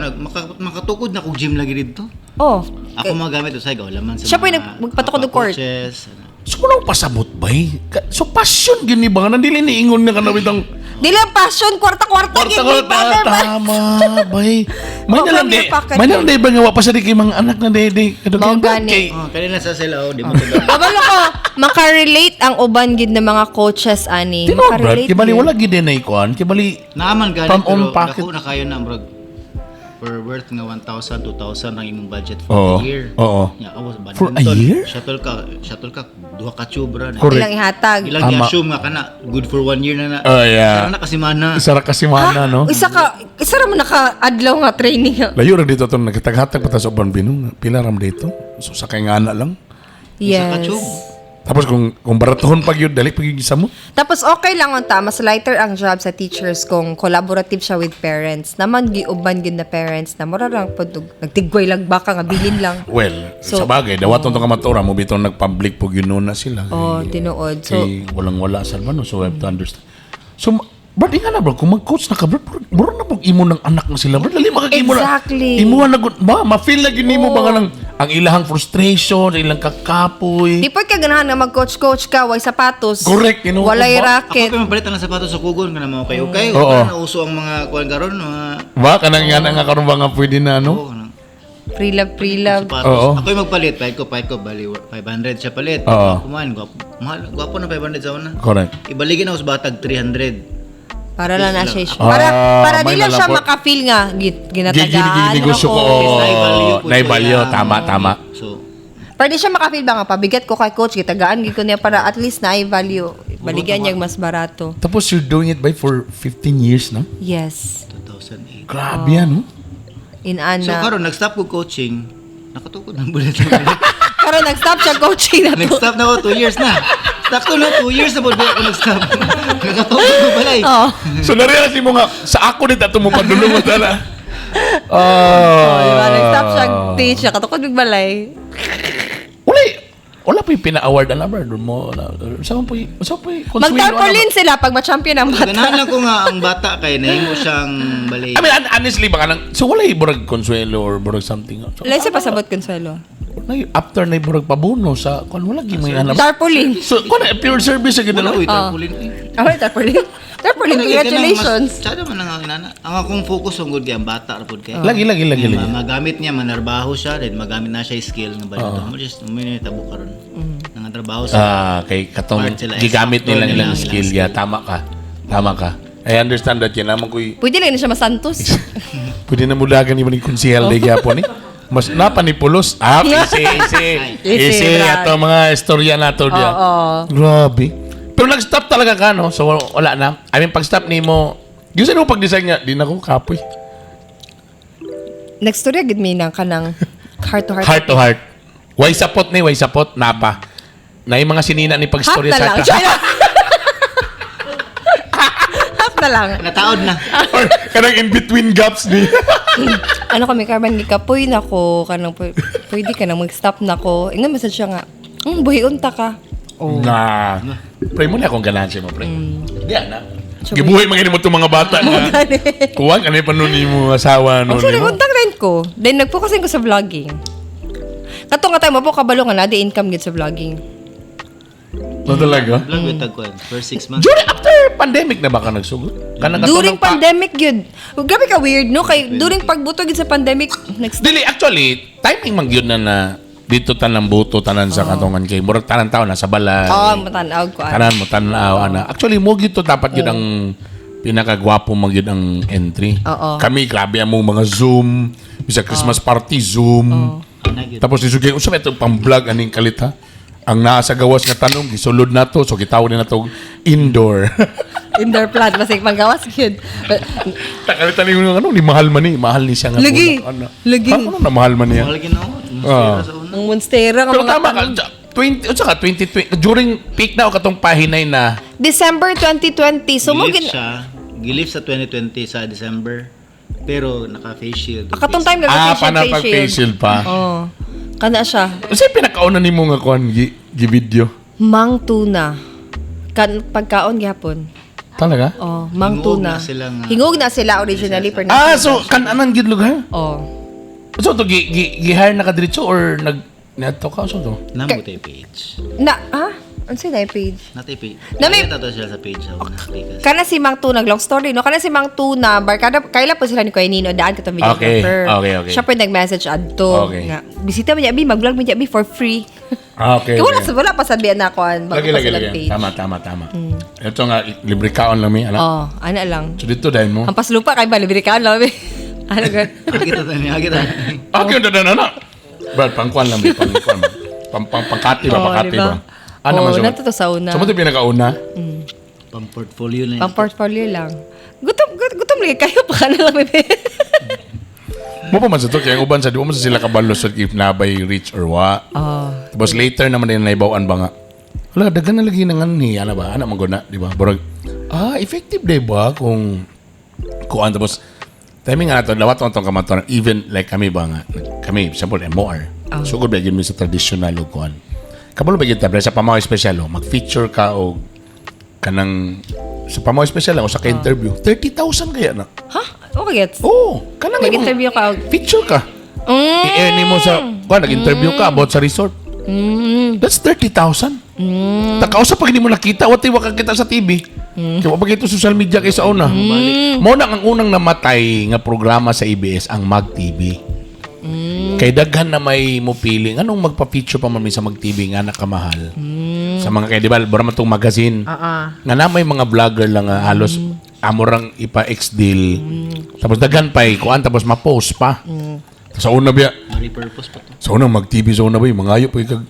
makatukod na kog gym lagi dito. Oh. Ako magamit usay ko laman sa Siya po yung mga magpatukod ng court. coaches, ano. So, kung pasabot ba So, passion gini ba? Nandili ni ingon na kanawit ang Dili ang passion, kwarta-kwarta. Tama, bay. May Oh, nalang from your di. pocket May yun. nalang di ba nga wapasari kay mga anak na di. Mao gani. Oh, kanina sa sila di mo tuloy. Kabalo ko, makarelate ang uban gid ng mga coaches ani. Di ba, Brad? Makarelate. Kibali yun. wala gid na ikuan. Kibali, Naaman gani From pero own pocket. dako na kayo na brog. For worth nga 1,000, 2,000 ang imong budget Oo, for the year. oo. Yeah, awas badminton. For a year? Shuttle ka duha ka tubra na. Correct. Ilang ihatag. Ilang Tama. i-assume nga kana good for 1 year na na. Oh, yeah. Sana na kasi mana. isa ra kasi mana, no? Isa ra mo naka-adlaw nga training. Layo ra dito itong nagkataghatag pa ta sa uban binong. Pila ram dito. So, sakay nga na lang. Isa ka Yes. tube. Tapos kung baratohon pag yun, dali pag yun sa mo. Tapos okay lang unta, mas lighter ang job sa teachers kung collaborative siya with parents. Naman giuban gid na parents na mura lang pud nagtigway lang baka nga bilin lang. Well, So, sa bagay, dawaton tong kamatura mo bitong nag-public pag yun na sila. Oh, tinuod. So, Walang-wala sa no? So, we have to understand. So, Brad, nga na bro, kung mag-coach na ka, Brad, mura na pag imo ng anak na sila, Brad, lali makakimo na. Exactly. Imo na, ma-feel lagi nimo ba nga lang, ang ilahang frustration, ilang kakapoy. di pa ka ganahan nga mag-coach-coach ka, way sapatos. Correct, Walay Ako racket. pa mabalitan ng sapatos sa kugon kana mga okay. Oo. Na uso ang mga kuan karon mga Ba, kanang yan nga karon ba nga pwede na, ano? Oo, kanang Pre-love. sapatos. Oo. Ako yung magpalit, pahit ko, bali 500 siya palit. Oo. Kumain, gwapo na 500 sa una. Correct. Ibaligin ako sa batag 300. Para lang na siya. Ah, Para may di lang siya lalapot. makafeel nga. Ginatagaan Negosyo ko. ako. Naibalyo. Tama. So, Para di siya makafeel ba nga, pabigat ko kay coach, gitagaan gito niya para at least na-value. Baligyan niya mas barato. Tapos you're doing it by for 15 years, no? Yes. 2008. Grabe yan, no? In So, Ana. karon nag-stop ko coaching. Nakatukod ng bulit. Karon nag-stop siya coaching na to. Nag-stop na ako 2 years na. Sakto na 2 years na po ako nag-stop. Nakatukod ko pala eh. Oh. So, narealize mo nga, sa ako nito mo padulo mo tala. Oh, diba? Nag-stop siya teach. Nakatukod balay. Wala po yung pina-award na number doon mo. Saan po yung Mag-tarpaulin sila pag ma-champion ang bata. Ganahan lang ko nga ang bata kay nahimo siyang balay. I mean, honestly, baka nang, so wala yung burag consuelo or burag something. So, Lesa pasabot Consuelo. after na yung burag pabuno sa, kung wala yung mga anak. Tarpaulin. So, kung na, pure service sa Wala ginalaw. ko itarpulin. Okay, tarpaulin. Tarpaulin, congratulations. Tsada man lang ang inana. Ang akong focus ang good kay ang bata ra pud kay. Lagi. Magamit niya manarbaho siya, then magamit na siya skill nga bali mo just tabo karon. Nang trabaho sa Kay katong Part sila, gigamit nila example nilang nila, skill. skill. Yeah, tama ka. I understand that yan. Naman ko'y, Pwede lang na siya masantos. pwede na mulagan ni konsehal na gyapon eh. Mas napanipulos. Easy. Brad. Ato mga istorya nato diya. Oo. Grabe. Pero nag-stop talaga ka, no? So, wala na. I mean, pag-stop ni mo, gusto mo pag-design niya, di na ko kapoy. Next story, agad may nang kanang heart to heart. Heart to heart. Way sapot, napa. Na yung mga sinina ni Half pag-storya na sa lang. ta. Half na lang. nataod na. Or kanang in-between gaps ni. Ano kami, Carmen, gikapoy na ko. Kanang, pwede ka na mag-stop na ko. Ingan, message siya nga, buhi unta ka. Oh. Na. Pray mo na akong ganansya mo, pre. Di na. So, Gibuhay mga mo itong mga bata na. Kuwag, ano yung panunin mo, asawa, no? Actually, nag-contact rin ko. Then, nag-focus ko sa vlogging. Kato nga tayo, mapo kabalo nga na, di income gid sa vlogging. No, talaga? Vlog with tagkuan for 6 months. During, after pandemic na ba ka nagsugod? During pandemic yun. Grabe ka weird, no? Kay, during pagbutog yun sa pandemic, next Dili, actually, timing mag yun na dito tanang buto, tanan sa katungan kay murag tanan tao nasa balay. matanaw ko. Tanan mo tanaw ana. Actually mo gito dapat yun ang pinakagwapo mag yun ang entry. Oo. Kami grabe ang mga Zoom, bisa Christmas party Zoom. Tapos isugay unsa may itong pang-vlog aning kalit ha. Ang nasa gawas nga tanong gisulod nato so gitawag na nato indoor. Indoor plant, masig manggawas yun. Takalitan ni ano ni mahal ni siya nga. Lagi. Ano? Lagi. Ano na mahal man niya? Mahal ginawa. Masira sa una. Ang monstera nga Pero mga tama ka, tanong. 2020, during peak na o katong pahinay na, December 2020. So, mo Gilif sa 2020 sa December. Pero naka-face shield. katong time panapag face shield pa. Oh. Kana siya. Kasi pinakauna ni mo nga kuhan, gi-video. Mang tuna. Pagkaon gyapon. Talaga? Oh, mang Hingog tuna. na sila nga. Hingog na sila originally per So, anang gid lugar? Oh. So, to, gi-hire na ka diretso or neto ka? So, to? Namo tayo page. Ano sila yung page? Natay page. Nami- Nakita to sila sa page sa una. Because Kana si Mang Tuna, long story, no? Kana si Mang Tuna, barkada, kaila po sila ni Kuya Nino, daan ka itong videographer. Okay. Siya po yung nag-message adto. Okay. Nga, bisita mo niya, Abi, mag-vlog mo niya, Abi, for free. Okay. Kaya wala pa sabihan na ako, bago pa silang Lagi. page. Tama. Ito nga, libre kaon lang mi. Oh, ano lang. So, dito dahil mo. Ang paslupa, kay ba, libre ka, no? Ano gan? Agita tani, agita. Okay, na. Brad, pangkuan lang mi. Pangkati ba? Oh, Pakati diba? ba? Ano man nato to sa una. So, mo ito pinakauna? Pang portfolio na yun. Pang portfolio lang. Gutom lagi kayo, pa na lang, bebe. Mo pa man sa to, kaya ang uban sa di mo man sa sila kabalo sa if nabay rich or wa. Oh. Tapos later naman din naibawaan ba nga. Wala, dagan na lagi nangan ni, ano ba? Anak maguna, di ba? Borag, effective di ba kung tapos, timing nga nato, lawat mo itong kamatuan, even like kami ba nga, kami, example, MOR. Sugod ba yun sa traditional o kuhan. Kabalo ba yun sa pamaw special o, mag-feature ka o kanang, sa pamaw special o sa ka-interview, 30,000 kaya na. Ha? Okay, gets. Oo, kanang Mag-interview ka. feature ka. I-earn mo sa, nag-interview ka about sa resort. That's 30,000. Takausap pag hindi mo nakita, what iwa ka kita sa TV. Kaya pag ito social media kay sa una. Mo na ang unang namatay nga programa sa ABS ang Mag TV. Kay daghan na may mupili anong magpa-feature pa man sa Mag TV nga nakamahal. Sa mga kay di ba bara man tong magazine. Nga na may mga vlogger lang nga halos amorang ipa-ex deal. Tapos daghan pa kuan tapos ma-post pa. Sa una biya. Repurpose pa to. Sa una Mag TV sa una ba mangayo pa kag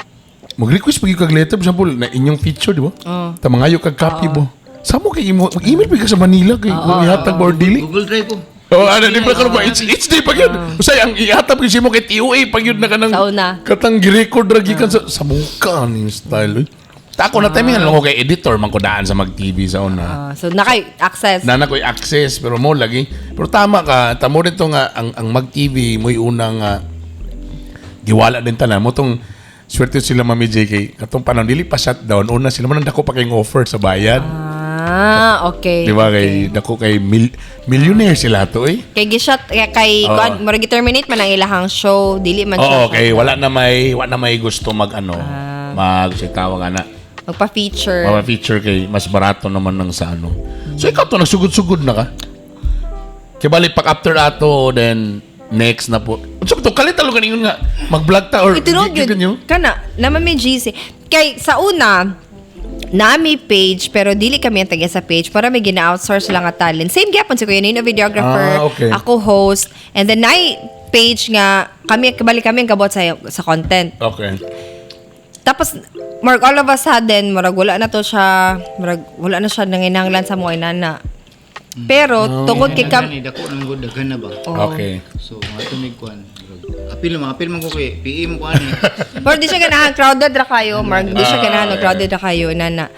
mag-request pa kag letter for example na inyong feature di ba? Ta mangayo kag copy bo. Samo kay mag-email pa ka sa Manila kay ihatag board dili. Google Drive ko. Oh, ano di ba karon ba it's day pag yun. Usay ang ihatag kasi mo kay TOA pag yun na kanang Sa una. katang gi-record ra gikan sa muka ni style. Tako na timing lang ko kay editor man ko daan sa Mag TV sa una. So, naka-access. Nana ko'y access pero mo lagi. Pero tama ka, tamo dito nga ang Mag TV mo'y unang giwala din tanan mo tong swerte sila Mami JK katong panahon dili pa shutdown una sila man dako pa kayong offer sa bayad. Okay. Di ba kay dako kay millionaire sila to eh. Kay gishot kay kuan mura gi-terminate man ang ilahang show, dili man siya. Oo, okay, wala na may gusto mag sitawa nga na. Magpa-feature. Feature kay mas barato naman ng sa ano. So ikaw to nagsugod-sugod na ka. Kaya balik pag after ato then next na po. Unsa to kalit talo ganingon nga mag-vlog ta or Itinog yun. Kana, naman may GC. Kay, sa una, nami page, pero dili kami ang taga sa page para may gina-outsource lang nga talent. Same gyapon si Kuya Nino, videographer, okay. ako host, and then na page nga, balik kami ang kabot sa content. Okay. Tapos, marag all of a sudden, marag wala na to siya, marag wala na siya nanginanglan sa mga inana. Pero, tungkol kay Dako nang good daghan na ba? Okay. So, mga tumig kuan. Apil man ko kay PE mo kuan. Pero di siya ganahan, crowded ra kayo, marag di siya ganahan, crowded ra kayo, inana.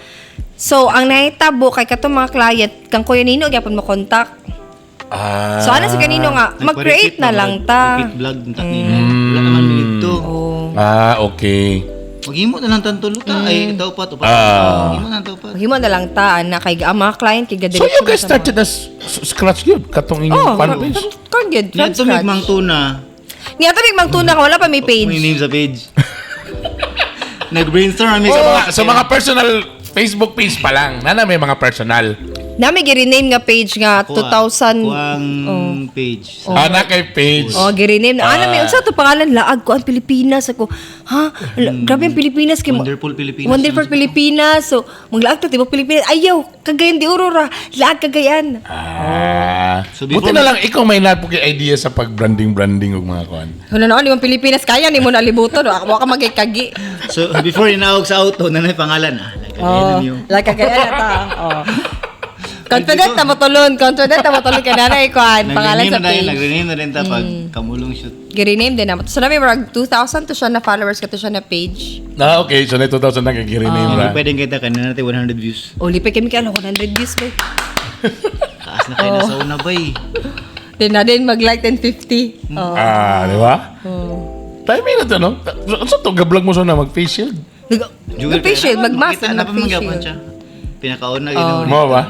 So, ang nahitabo kay katong mga client, kang Kuya Nino, gyapon mo contact. So, ano si kanino nga, mag-create na lang ta. Repeat vlog ta nino. Wala naman dito. Okay. Maghimo na lang tantulo ta ay daw pa to pa. Maghimo na daw pa. Maghimo na lang ta, na kay ang mga client, kay So you guys started as scratch yun? Katong inyong fan page? Kung good, from Yan tumig scratch. mang tuna. Nga tumig mang tuna ka, wala pa may May page. name sa page. Nag-brainstorm kami Sa mga personal Facebook page pa lang. Nana may mga personal. Nami gi-rename nga page nga 2000. Kuang page. Na kay page. Gi-rename. May unsa to pangalan laag ko ang Pilipinas ako. Grabe ang Pilipinas kay Wonderful Pilipinas. Wonderful Pilipinas. So, maglaag to tibo Pilipinas. Ayaw, Cagayan de Oro ra. Laag Cagayan. So Buti na lang ikaw may napo kay idea sa pag-branding og mga kuan. Ano naman, yung Pilipinas kaya ni mo na libuton. Ako ka magkagi. So before inaog sa auto nanay pangalan Laag Cagayan ata. Confident na matulon ka na na ikuan. Pangalan sa page. Nag-rename na rin ta pag kamulong shoot. Gi-rename din naman. So, namin, marag 2,000 to siya na followers ka to siya na page. Okay. So na 2,000 na kay rename Hindi ra. pwedeng kita kanina natin 100 views. Lipay kami ka 100 views ba? Taas na kayo na sa una ba Then na din mag-like 1050. Di ba? Timing na to, no? Ano to? Gablog mo so na mag-face shield? Mag-face shield, mag-mask, mag-face shield. shield. Pinakauna ginawa. Mo ba?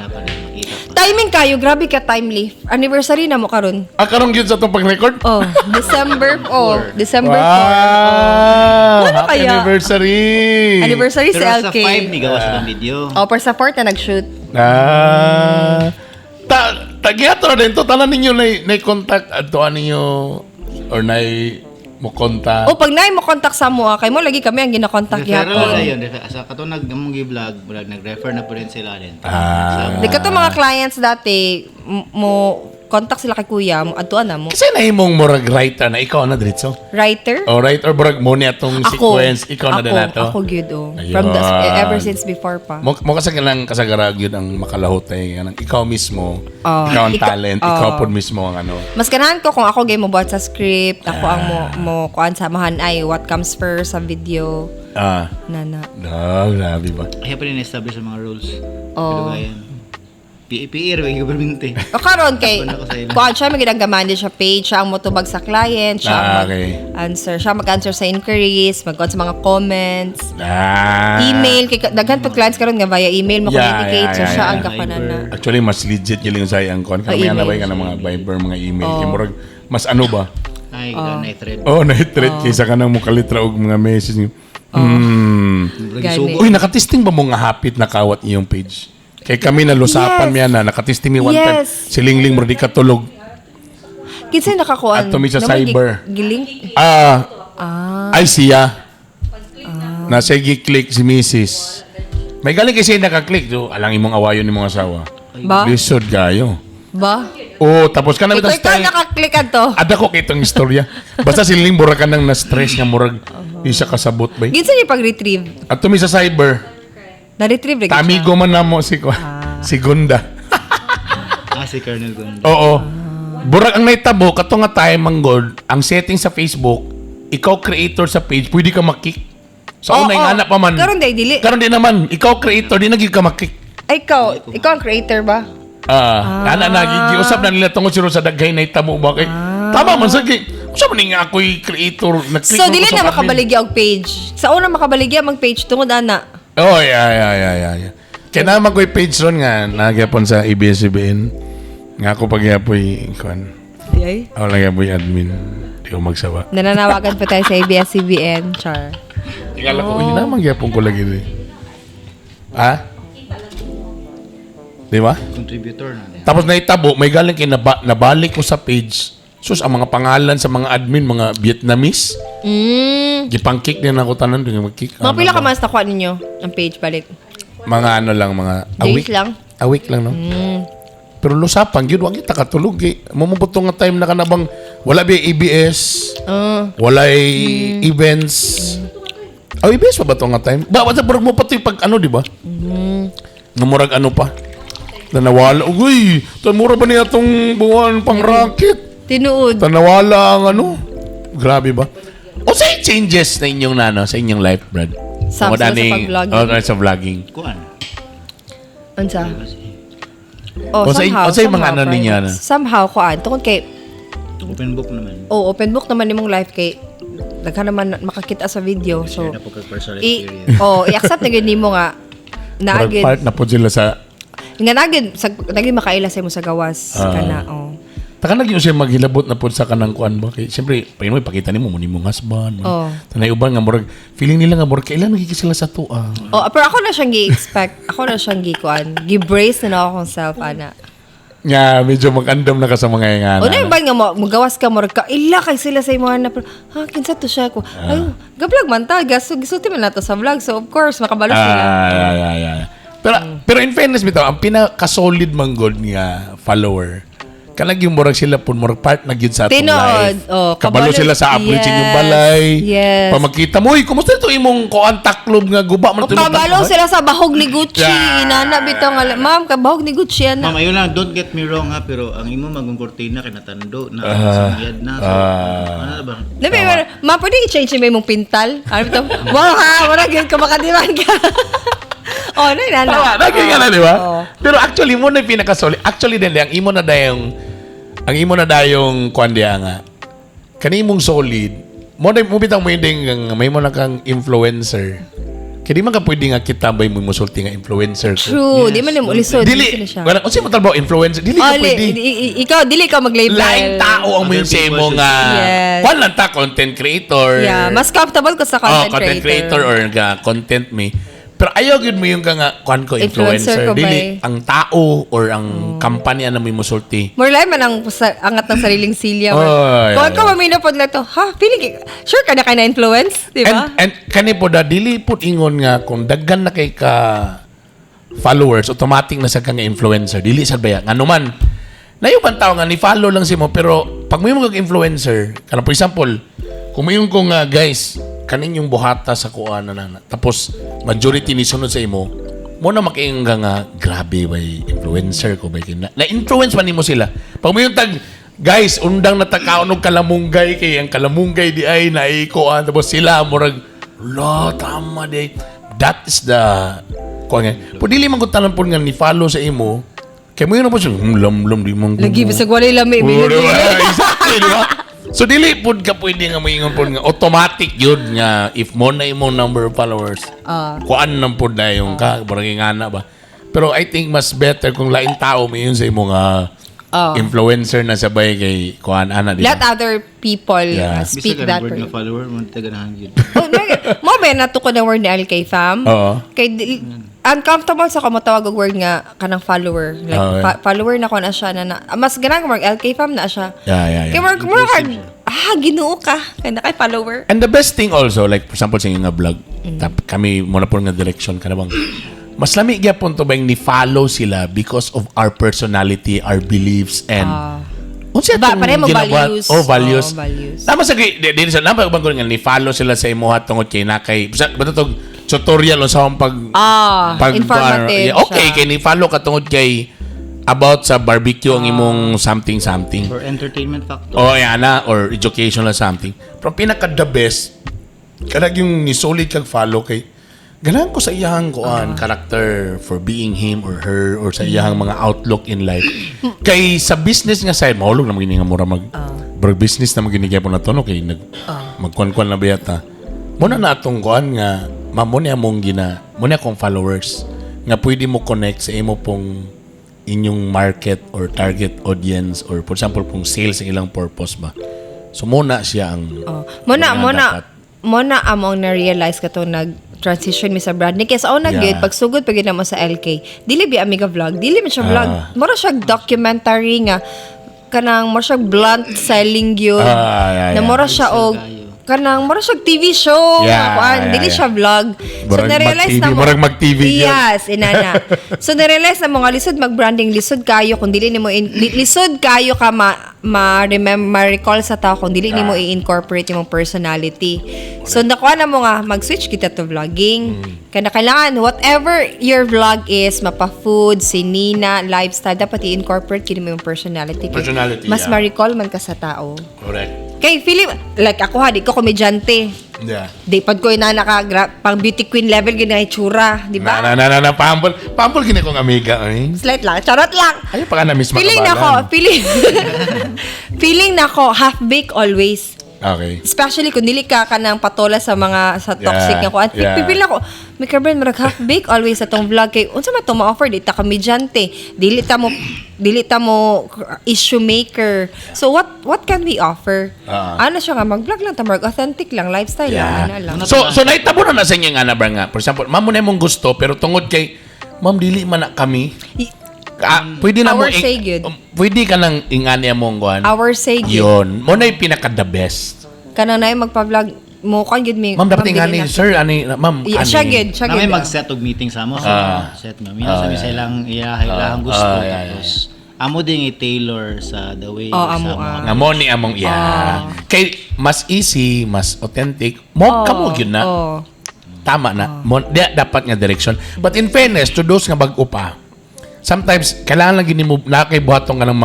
Timing kayo, grabe ka timely. Anniversary na mo karon. Karong gyud sa itong pag-record? December 4. Wow! Ano Happy kaya? anniversary! Anniversary Pero sa sa LK. 5 ni gawas ng video. Per sa 4 na nag-shoot. Tagiato na din to. Tanan ninyo na contact ato ninyo or na mo kontak. Pag naay mo contact sa mo, kay mo lagi kami ang gina-contact Referral na yapon. yun. Sa katunag mong i-vlog, nag-refer na po rin sila din. Di ka to mga clients dati, mo contact sila kay kuya, mo adtuan na mo. Kasi nahimong murag writer na ikaw na diretso. Writer? Alright, or brag mo niya itong sequence, ikaw na din nato. Ako good Ayun. From ever since before pa. Mo kasi lang kasagara yun ang makalahot ay anang ikaw mismo, ikaw ang talent, ikaw po mismo ang ano. Mas ganahan ko kung ako game mo buhat sa script, ako ang mo kuan samahan ay what comes first sa video. Nana. Grabe ba? Kaya pa rin establish ang mga rules. Pero yan. PER, may governmente. O karon kay Sabon ako sa ila. kuan siya maginagamande siya page, siya ang motubag sa client, siya ang Okay. mag-answer, siya mag-answer sa inquiries, mag-kuan sa mga comments. Email. Email, kay daghan pag clients karon nga via email mo communicate, so siya ang kapanana. Actually, mas legit yung sa ang kon. Kami email na ba ka ng mga Viber, mga email. Kaya murag, mas ano ba? Ay, na-thread. Na-thread kaysa ka ng mukalitra og mga message niyo. Gani. Uy, nakatesting ba mo nga hapit na kawat iyong page? Kay kami nalusapan Yes. miya na nakatistimi one time. Yes. Si Lingling mo di katulog. Kinsa nakakuan? Ato mi sa Naman cyber. Giling? Ay siya. Na siya gi-click si Mrs. May galing kasi nakaklik. So, alang imong awayon ni mong asawa. Ba? Lisod kayo. Ba? Oh, tapos ka na Ikaw bitang style. nakaklikan to. Ada ko kitong istorya. Basta si Lingling murag ka nang na-stress nga murag di siya kasabot ba. Ginsa niya pag-retrieve? At tumi sa cyber. Na-retrieve rin siya. Tamigo man na mo si si Gunda. Si Colonel Gondo. Oo. Burag ang naitabo kato nga time manggod ang setting sa Facebook, ikaw creator sa page, pwede ka makik. Sa unay nga anak pa man. Karon day dili. Karon di naman, ikaw creator, di nagig ka makik. Ay, ikaw ang creator ba? Ana nagigiusap na nila tungod siro sa daghay na itabo ba kay. Tama man sa usa man nga ako'y creator nag-click So man ko dili sa na admin. makabaligya og page. Sa una makabaligya mag page tungod ana. Oh, yeah. Kaya naman ko'y page ron nga nagyapon sa ABS-CBN. Nga ako pagyapoy kuan. Ay. Ako lang yapoy admin. Di ko magsawa. Nananawagan pa tayo sa ABS-CBN, char. Tingala ko, uy, naman gyapon ko lagi rin. Ha? Di ba? Contributor na niya. Tapos naitabo, may galing nabalik ko sa page. Sus, ang mga pangalan sa mga admin, mga Vietnamese. Gipang-kick din ako tanan, di mag-kick. Mga pila ka mas nakuha ninyo ang page balik? Mga ano lang, mga Days lang? A week lang, no? Pero lusapan, yun, wag kita katulog. Eh. Mamuputong nga time na kanabang wala ba ABS, wala events. ABS pa ba ito nga time? Ba, mo pa ito yung pag ano, di ba? Namurag ano pa? Na nawala. Uy, mura ba niya itong buwan pang racket? Tinuod. Nawala ang ano? Grabe ba? O sa changes na inyong nano, sa inyong life, Brad? Sa pag-vlogging. Sa vlogging. Kuan. Unsa? O sa yung mga ano private. ninyo, ano? Somehow, kuan. Tungkol kay, Open book naman. open book naman nimong life kay, daghan naman makakita sa video. So, Share na po kag personal experience. i-accept na gid nimo nga, Parang naagid, part na po sila sa... nga naagid, naging makaila sa imo sa gawas. Kana, Taka naging siya maghilabot na po sa kanang kuan ba? Kaya, siyempre, pag mo ipakita ni mo, muni mong husband. Tanay uban nga, murag, feeling nila nga, murag, kailan nagiging sila sa tuwa. pero ako na siyang gi-expect. Ako na siyang gi-kuan. Gi-brace na akong self, ana. Nga, medyo mag-andam na ka sa mga nga. O na yung ba nga mo, magawas ka mo, ka, ila kay sila sa imo na, pero, kinsa to siya ko. Ay, ga-vlog man ta, gisuti man na to sa vlog. So, of course, makabalos sila. Pero in fairness, bitaw, ang pinaka-solid manggod nga follower, kanag yung murag sila po, murag part na gyud sa atong life. Kabalo sila sa upload sa inyong balay. Yes. Pamakita mo, kumusta ito imong kuan taklob nga guba? O kabalo sila sa bahog ni Gucci. Yeah. Inana bitaw nga, ma'am, kabahog ni Gucci yan. Ma'am, ayun lang, don't get me wrong ha, pero ang imo magong kortina kinatando na sangyad na. So, ano ba? Labi, ma'am, pwede i-change mo yung pintal? Ano bitaw? Wow ha, wala gyud ka makadiman ka. Na inana. Tama, naging nga na, di ba? Pero actually, mo na yung pinaka-solid. Actually, din, ang imo na dayong kuan diya nga. Kanimong solid. Mo bitang mo yung may mo na kang influencer. Kaya di man ka pwede nga kita ba mo musulti nga influencer ko. True, di man mo lisod. Dili, wala, kung sino mo trabaho, influencer, dili ka pwede. Ikaw, dili ka mag-label. Laing tao ang may say mo nga. Yes. Kwan lang ta, content creator. Yeah, mas comfortable ko sa content creator. Or nga, content me. Pero ayaw yun mo yung ka nga, kwan ko, influencer. Influencer ko Dili, ang tao or ang company na may musulti. More like man ang angat ng sariling silya. Oh, Kung ka mamino po na to, sure ka na kayo na-influence, di ba? And kani po da, dili po ingon nga kung daggan na kay ka followers, automatic na sa ka nga influencer. Dili sa baya. Nga naman, na yung tao nga, ni-follow lang si mo, pero pag may mga influencer, for example, kung may yung kung guys, kanin yung buhata sa kuha na. Tapos, majority ni sunod sa imo, mo na makiing nga, grabe ba influencer ko ba na-influence man nimo sila. Pag mo yung guys, undang natakaon og kalamunggay kay ang kalamunggay di ay naikuan tapos sila murag tama di. That is the kuha nga. Pag dili man ko tanan po nga ni follow sa imo, kay mo yun po siya, lam di mong Lagi, bisag walay lami. Exactly, di ba? So, dili po ka pwede nga maingon po nga automatic yun nga if mo na imong number of followers, kuan nang po na yung ka, barangay nga na ba? Pero I think mas better kung lain tao may yun sa imong influencer na sabay kay kuan ana di Let ba? other people Yeah. speak Bisa ka that word word. nga follower mo taganahan gyud. Mo ba natuko na word ni LK fam? Oo. Kay uncomfortable sa ko matawag og word nga kanang follower. Like Oo, follower na ko na siya na mas ganang mag LK fam na siya. Yeah. Kay more Ginoo ka kay na kay follower. And the best thing also, like for example sa nga vlog, kami muna po nga direction ka na bang, mas lami gyapon to bang ni-follow sila because of our personality, our beliefs, and unsa Ba, itong pareho mo ginabuhat? values. Values. Oh, values. Tama sa di sa napa bang nga ni-follow sila sa imuha tungod kay na kay bato tog tutorial on sa akong informative yeah, okay siya. kay ni-follow ka tungod kay about sa barbecue ang imong something. For entertainment factor. O yan na, or educational something. Pero pinaka the best, kanag yung nisolid kag follow kay, ganahan ko sa iyang character for being him or her or sa iyang mga outlook in life. Kay sa business nga side, mahulog na magiging nga mura business na magiging po na to, no? Kay magkuan-kuan na biyata. Muna na atong kuan nga, muna akong followers nga pwede mo connect sa imo pong inyong market or target audience or for example kung sales ang ilang purpose ba. So muna siya ang Muna among na-realize ka to nag-transition mi sa brand ni kaya sa una Yeah. gyud pagsugod pag na mo sa LK dili bi amiga vlog dili man siya vlog mura siya documentary nga kanang mura siya blunt selling gyud na mura siya og kanang mura siya TV show Yeah, kuan dili siya vlog so Murag na-realize na mo murag mag-TV gyud. yes inana so na-realize na mo nga lisod mag-branding lisod kayo kung dili nimo lisod kayo ka ma-recall sa tao kung dili nimo i-incorporate yung personality so nakuha na mo nga mag-switch kita to vlogging kaya kailangan whatever your vlog is mapa-food, sinina, lifestyle dapat i-incorporate kini mo yung personality Personality, mas yeah. ma-recall man ka sa tao correct. kay Philip like ako di ko komedyante Yeah. di pad ko ina pang beauty queen level gina itsura di ba Na pampol gini kong amiga ay. slight lang charot lang Ay pa ka na miss feeling makabalan. nako feeling nako half baked always Okay. especially kung dili ka kanang patola sa mga sa toxic nga kuan Yeah. pipil ako may karben marag half baked always sa tong vlog kay unsa man to ma-offer di ta komedyante dili ta mo issue maker so what can we offer ano siya nga mag-vlog lang ta marag authentic lang lifestyle Yeah. lang ana lang So naitabo na sa inyo nga na ba nga. For example, ma'am mo na mong gusto pero tungod kay ma'am dili man na kami. Pwede na mo Our say good. pwede ka nang ingani among kuan. our say good Yun. Mo na yung pinaka the best. kanang nay magpa-vlog mo kan gud mi Ma'am dapat dili ingani na- sir ani ma'am Yeah, ani. siya gud Na may mag-set og meeting sa amo set na. Mina sabi sa ilang ilahang gusto tapos amo ding i-tailor sa the way sa amo, mga Nga mo ni among iya. Kay mas easy, mas authentic. Mo kamo gyud na. Tama na. Dapat nga direction. But in fairness, to those nga bag-o pa, sometimes, kailangan lang gini mo, nakakaibuhatong ka ng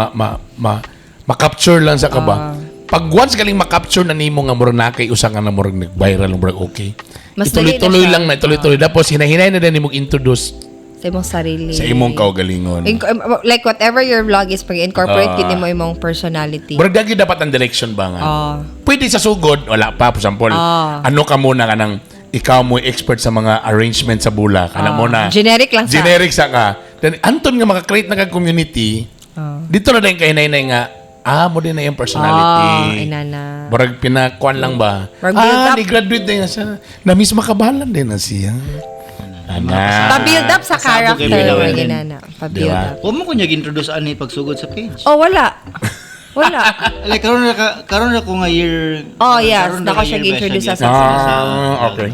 ma-capture lang sa kaba. Pag once galing ma-capture na nimo nga murag nakay-usa ka na murag nag-viral, murag okay. Mas Ituloy-tuloy dali na siya. lang na, ituloy-tuloy. Tapos, hinahinay na din mo introduce sa imong sarili sa imong kaugalingon. like whatever your vlog is pag-incorporate gid mo imong personality Murag dagi dapat ang direction ba nga? Pwede sa sugod, wala pa. For example, ano ka muna ka ng, ikaw mo expert sa mga arrangement sa bula. Kana mo na. generic lang sa Generic sa ka. Then, anton nga maka-create na kag community, dito na din kay Nainay nga, mo din na yung personality. inana Murag pinakuan lang ba? Murag build up. Ni-graduate din na siya. Na-miss makabalan din na siya. pa-build up sa Pasabog character kayo bilawan din. inana pa-build Diba? up Huwag mo kunya introduce ani pagsugod sa page. wala Like karon na ko nga year. yes karon nako na siya year ba introduce siya sa Okay.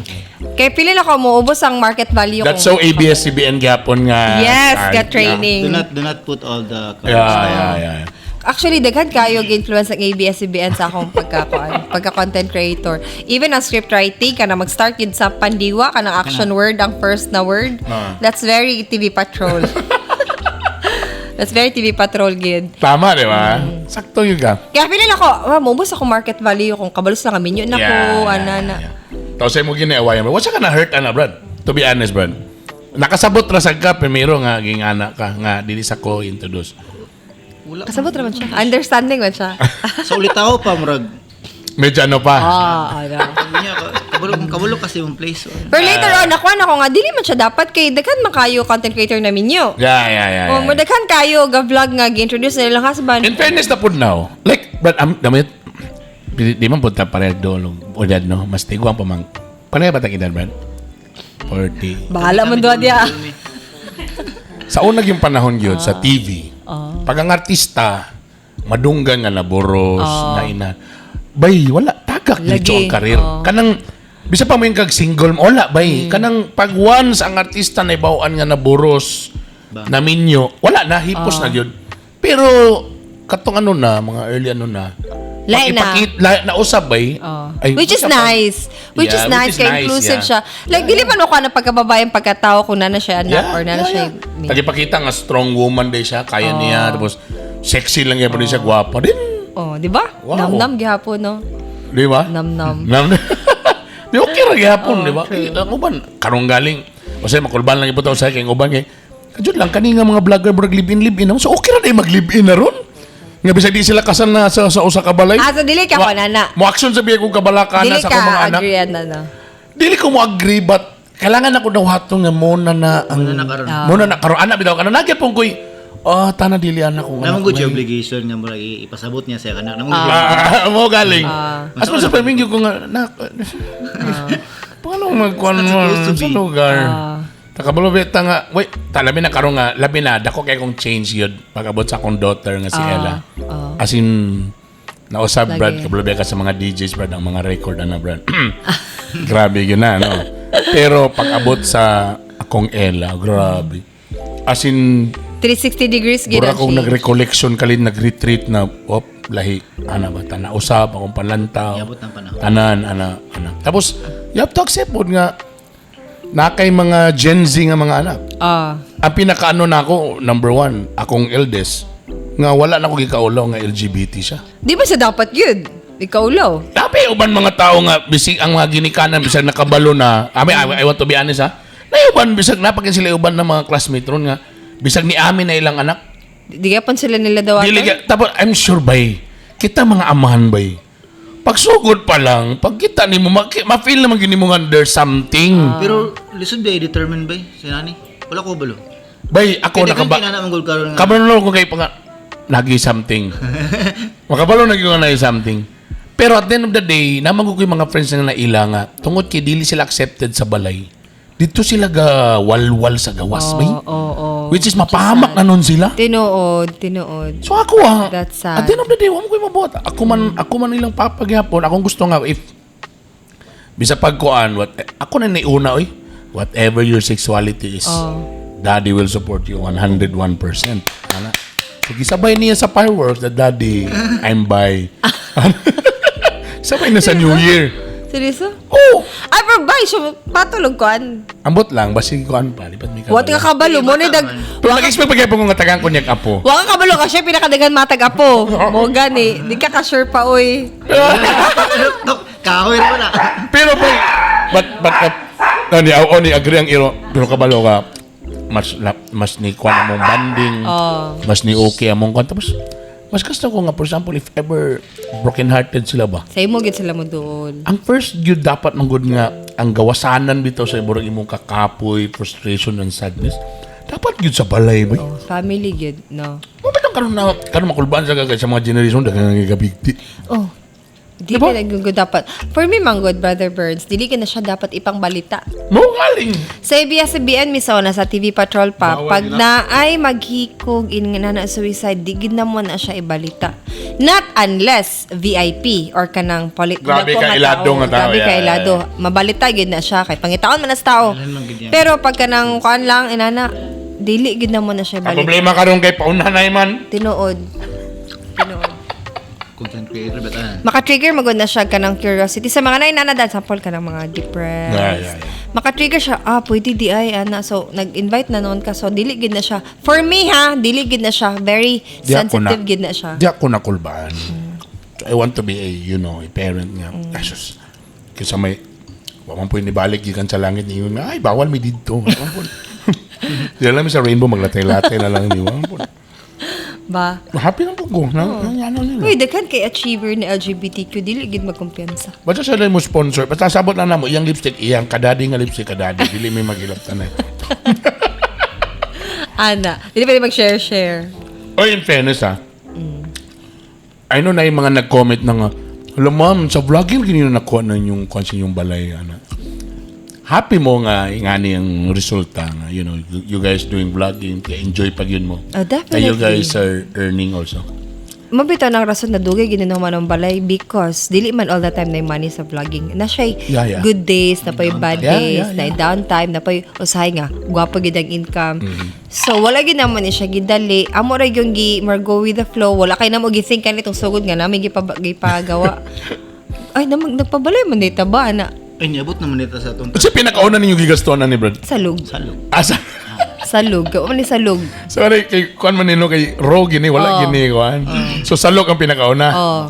kay pili ako muubos ang market value That's kung- so ABS-CBN gapon nga. yes start. ga training Do not put all the Yeah. Actually, daghan kayo influence ng ABS-CBN sa akong pagka-content creator. Even ang script writing, ka na mag-start yun sa pandiwa, ka ng action word, ang first na word. That's very TV Patrol. That's very TV Patrol, gid. Tama, di ba? Sakto yun ka. Kaya feeling ako, mabos ako market value kung kabalos lang kami. Yun ako, anana. Tapos ay mo ginawayan mo. What's ka na hurt, ana, Brad? To be honest, Brad. Nakasabot ra sa ka, primero nga, ging anak ka, nga, dili sa ko introduce. Kasabot naman siya. Understanding man siya. Sa ulitaw pa murag. Medyo ano pa. Ano. Niya Kabulok kasi yung place. Pero later on, nakuha na ko nga, dili man siya dapat kay daghan man kayo content creator na minyo. Yeah. O, madaghan kayo, ga-vlog nga, gi-introduce na nilang husband. In fairness na po now, like, but damit, di man punta pareho doon, o dad, no? Mas tiguan pa mang, pareho ba takidan, Brad? 40. Bahala man doon dia. Sa unang yung panahon yun, sa TV, pag ang artista, madunggan nga naboros, na ina, bay, wala, tagak dito ang karir. Kanang, bisa pa mo yung kag-single, wala, bay. Kanang, pag once ang artista na ibawaan nga naboros, na minyo, wala na, hipos na yun. Pero, katong ano na, mga early ano na, Lain na. Nausap bay. Ay, Which is nice. Which is nice, kaya inclusive siya. Like, dili man ako na pagkababayang pagkatao kung nana siya anak or nana siya. Tagipakita nga strong woman day siya, kaya niya, tapos sexy lang yan pa rin siya, gwapa din. Oh, di ba? Wow. Nam-nam gihapon, no? Di ba? Nam-nam. Di okay ra gihapon, di ba? Ang uban, karong galing. O say, makulban lang iputaw sa akin, uban kay, kadyo lang, kanina mga vlogger, brag live-in, so okay ra na mag-live-in na ron. Nga bisa di sila kasal na sa usa ka balay. So dili ka ko nana. Mo action sabi ko kabalaka na sa akong mga anak. Dili ka agree na. Dili ko mo agree but kailangan ako daw hatong nga muna na ang muna na karon ana bitaw kana nagya pong koy tana dili anak ko. Namang good obligation nga mo ipasabot niya sa anak. Namang mo galing. As pa sa pamingyo ko nga na paano magkuan mo sa lugar. Takabulobeta nga, wait, talabi na karon nga, labi na, dako kay kong change yun pag-abot sa akong daughter nga si Ella. As in, nausap, Brad, kabulobya ka sa mga DJs, Brad, ang mga record na, Brad. Grabe yun na, no? Pero pag-abot sa akong Ella, grabe. As in, 360 degrees bura gina kong nag-recollection kalin, nag-retreat na, lahi, ana ba, nausap, akong panlantaw. Iabot ng panahon. Ana. Tapos, you have to accept po nga, na kay mga Gen Z nga mga anak. Ang pinakaano na ako, number 1, akong eldest, nga wala na ko gikaulaw nga LGBT siya. Di ba sa dapat yun? Ikaw law. Dapat uban mga tao nga, bisig ang mga ginikanan, bisag nakabalo na, I want to be honest ha, na uban, bisag napakin sila uban ng mga classmate ron nga, bisag ni amin na ilang anak. Di ka sila nila daw. Tapos, I'm sure bay, kita mga amahan bay, pagsugod pa lang, pag kita ni mo, ma-feel naman gini mo nga there's something. Pero, lisod ba i-determine ba? Si nani? Wala ko balo. Bay, ako nakaba... Kabalo ko kay pang... Nagi something. Makabalo nagi ko na something. Pero at the end of the day, naman ko yung mga friends na naila nga, tungod kay dili sila accepted sa balay. Dito sila ga walwal sa gawas, bay. Which is mapahamak na nun sila. Tinuod. So ako That's at sad. the end of the day, wala ko yung mabuhat. Ako man ilang papagyapon. Akong gusto nga, if bisa pagkuan, ako na niuna, whatever your sexuality is, daddy will support you 101%. Ana? Sige, sabay niya sa fireworks na daddy, I'm bi. Sabay na sa New Year. Seryoso? Oh! Ay, pero ba, so, patulog koan. Ambot lang, basi kuan pa. Lipat may Wat ka kabalo mo na dag. Pero nag-expect pagyapon kung ngatagan ko niyag apo. Wa ka kabalo ka siya pinakadagan matag apo. Mo gani, di ka ka-sure pa oy. Kahoy mo na. Pero but ni agree ang iro, pero kabalo ka mas ni kuan among banding, mas ni okay among kuan tapos mas gusto ko nga for example if ever broken hearted sila ba. Say mo gid sila mo doon. Ang first gyud dapat manggod nga ang gawasanan bitaw sa imong imong kakapoy, frustration and sadness. Dapat gyud sa balay ba. Family gid, no. Mo ba karon makulbaan sa kagay sa mga generation daghang gigabigti. Di ba nagugod dapat? For me, manggod, Brother Burns, dili ka na siya dapat ipang balita. Mo galing. Sa ABS-CBN, misaw na sa TV Patrol pa, Bawal pag na. na ay maghikog in nga na suicide, digid na mo na siya ibalita. Not unless VIP or kanang Grabe ka ilado nga tao. Grabe ka ilado. Mabalita gid na siya kay pangitaon man as tao. Pero pag kanang kuan lang inana, dili gid na mo na siya Ang ibalita. problema karon kay paunanay man. Tinuod. Content creator ba tayo? Maka-trigger magod na siya ka ng curiosity. Sa mga nainanadan, sample ka ng mga depressed. Maka-trigger siya, pwede di ay, ana. So, nag-invite na noon ka. So, dili gid na siya. For me, dili gid na siya. Very sensitive gid na siya. Di ako nakulbaan. So, I want to be a parent nga. Asus. Kasi may, waman po yung ibalik, gikan sa langit niyo nga, ay, bawal may dito. Diyan lang sa rainbow, maglatay-latay na lang niyo. Ba? Happy na po ko. Ano nila. Uy, daghan kay achiever ni LGBTQ, dili gid magkumpiyansa. Basta sila mo sponsor. Basta sabot na namo, iyang lipstick, iyang kadadi nga lipstick, kadadi. Dili may magilap tanay. Ana, dili pwede mag-share. Oh, in fairness I know na yung mga nag-comment na nga, alam ma'am, sa vlogging ganyan nakuha na yung konsin yung balay. Happy mo nga yung resulta nga. You know, you guys doing vlogging, enjoy pag yun mo. Oh, And definitely. you guys are earning also. Mabitaw ng rason na dugay ginawa ng balay because dili man all the time na money sa vlogging. Na siya Yeah. good days, na pa bad days, Yeah. na downtime, na pa usahay nga, gwapo gid ang income. So wala gid naman ni siya gidali. Amo ra yung go with the flow. Wala kay namo gi-think kanitong sugod nga namin gipagawa. Ay nagpabalay man dita ba na Ay, niabot naman ito sa itong Kasi pinakauna ninyo gigastuan na ni Brad. salug. salog. Asa? Salug. Gawin man ni salug. Sorry, kay kuan man nino kay Ro gini, wala gini kuan. So salok ang pinakauna. Oh.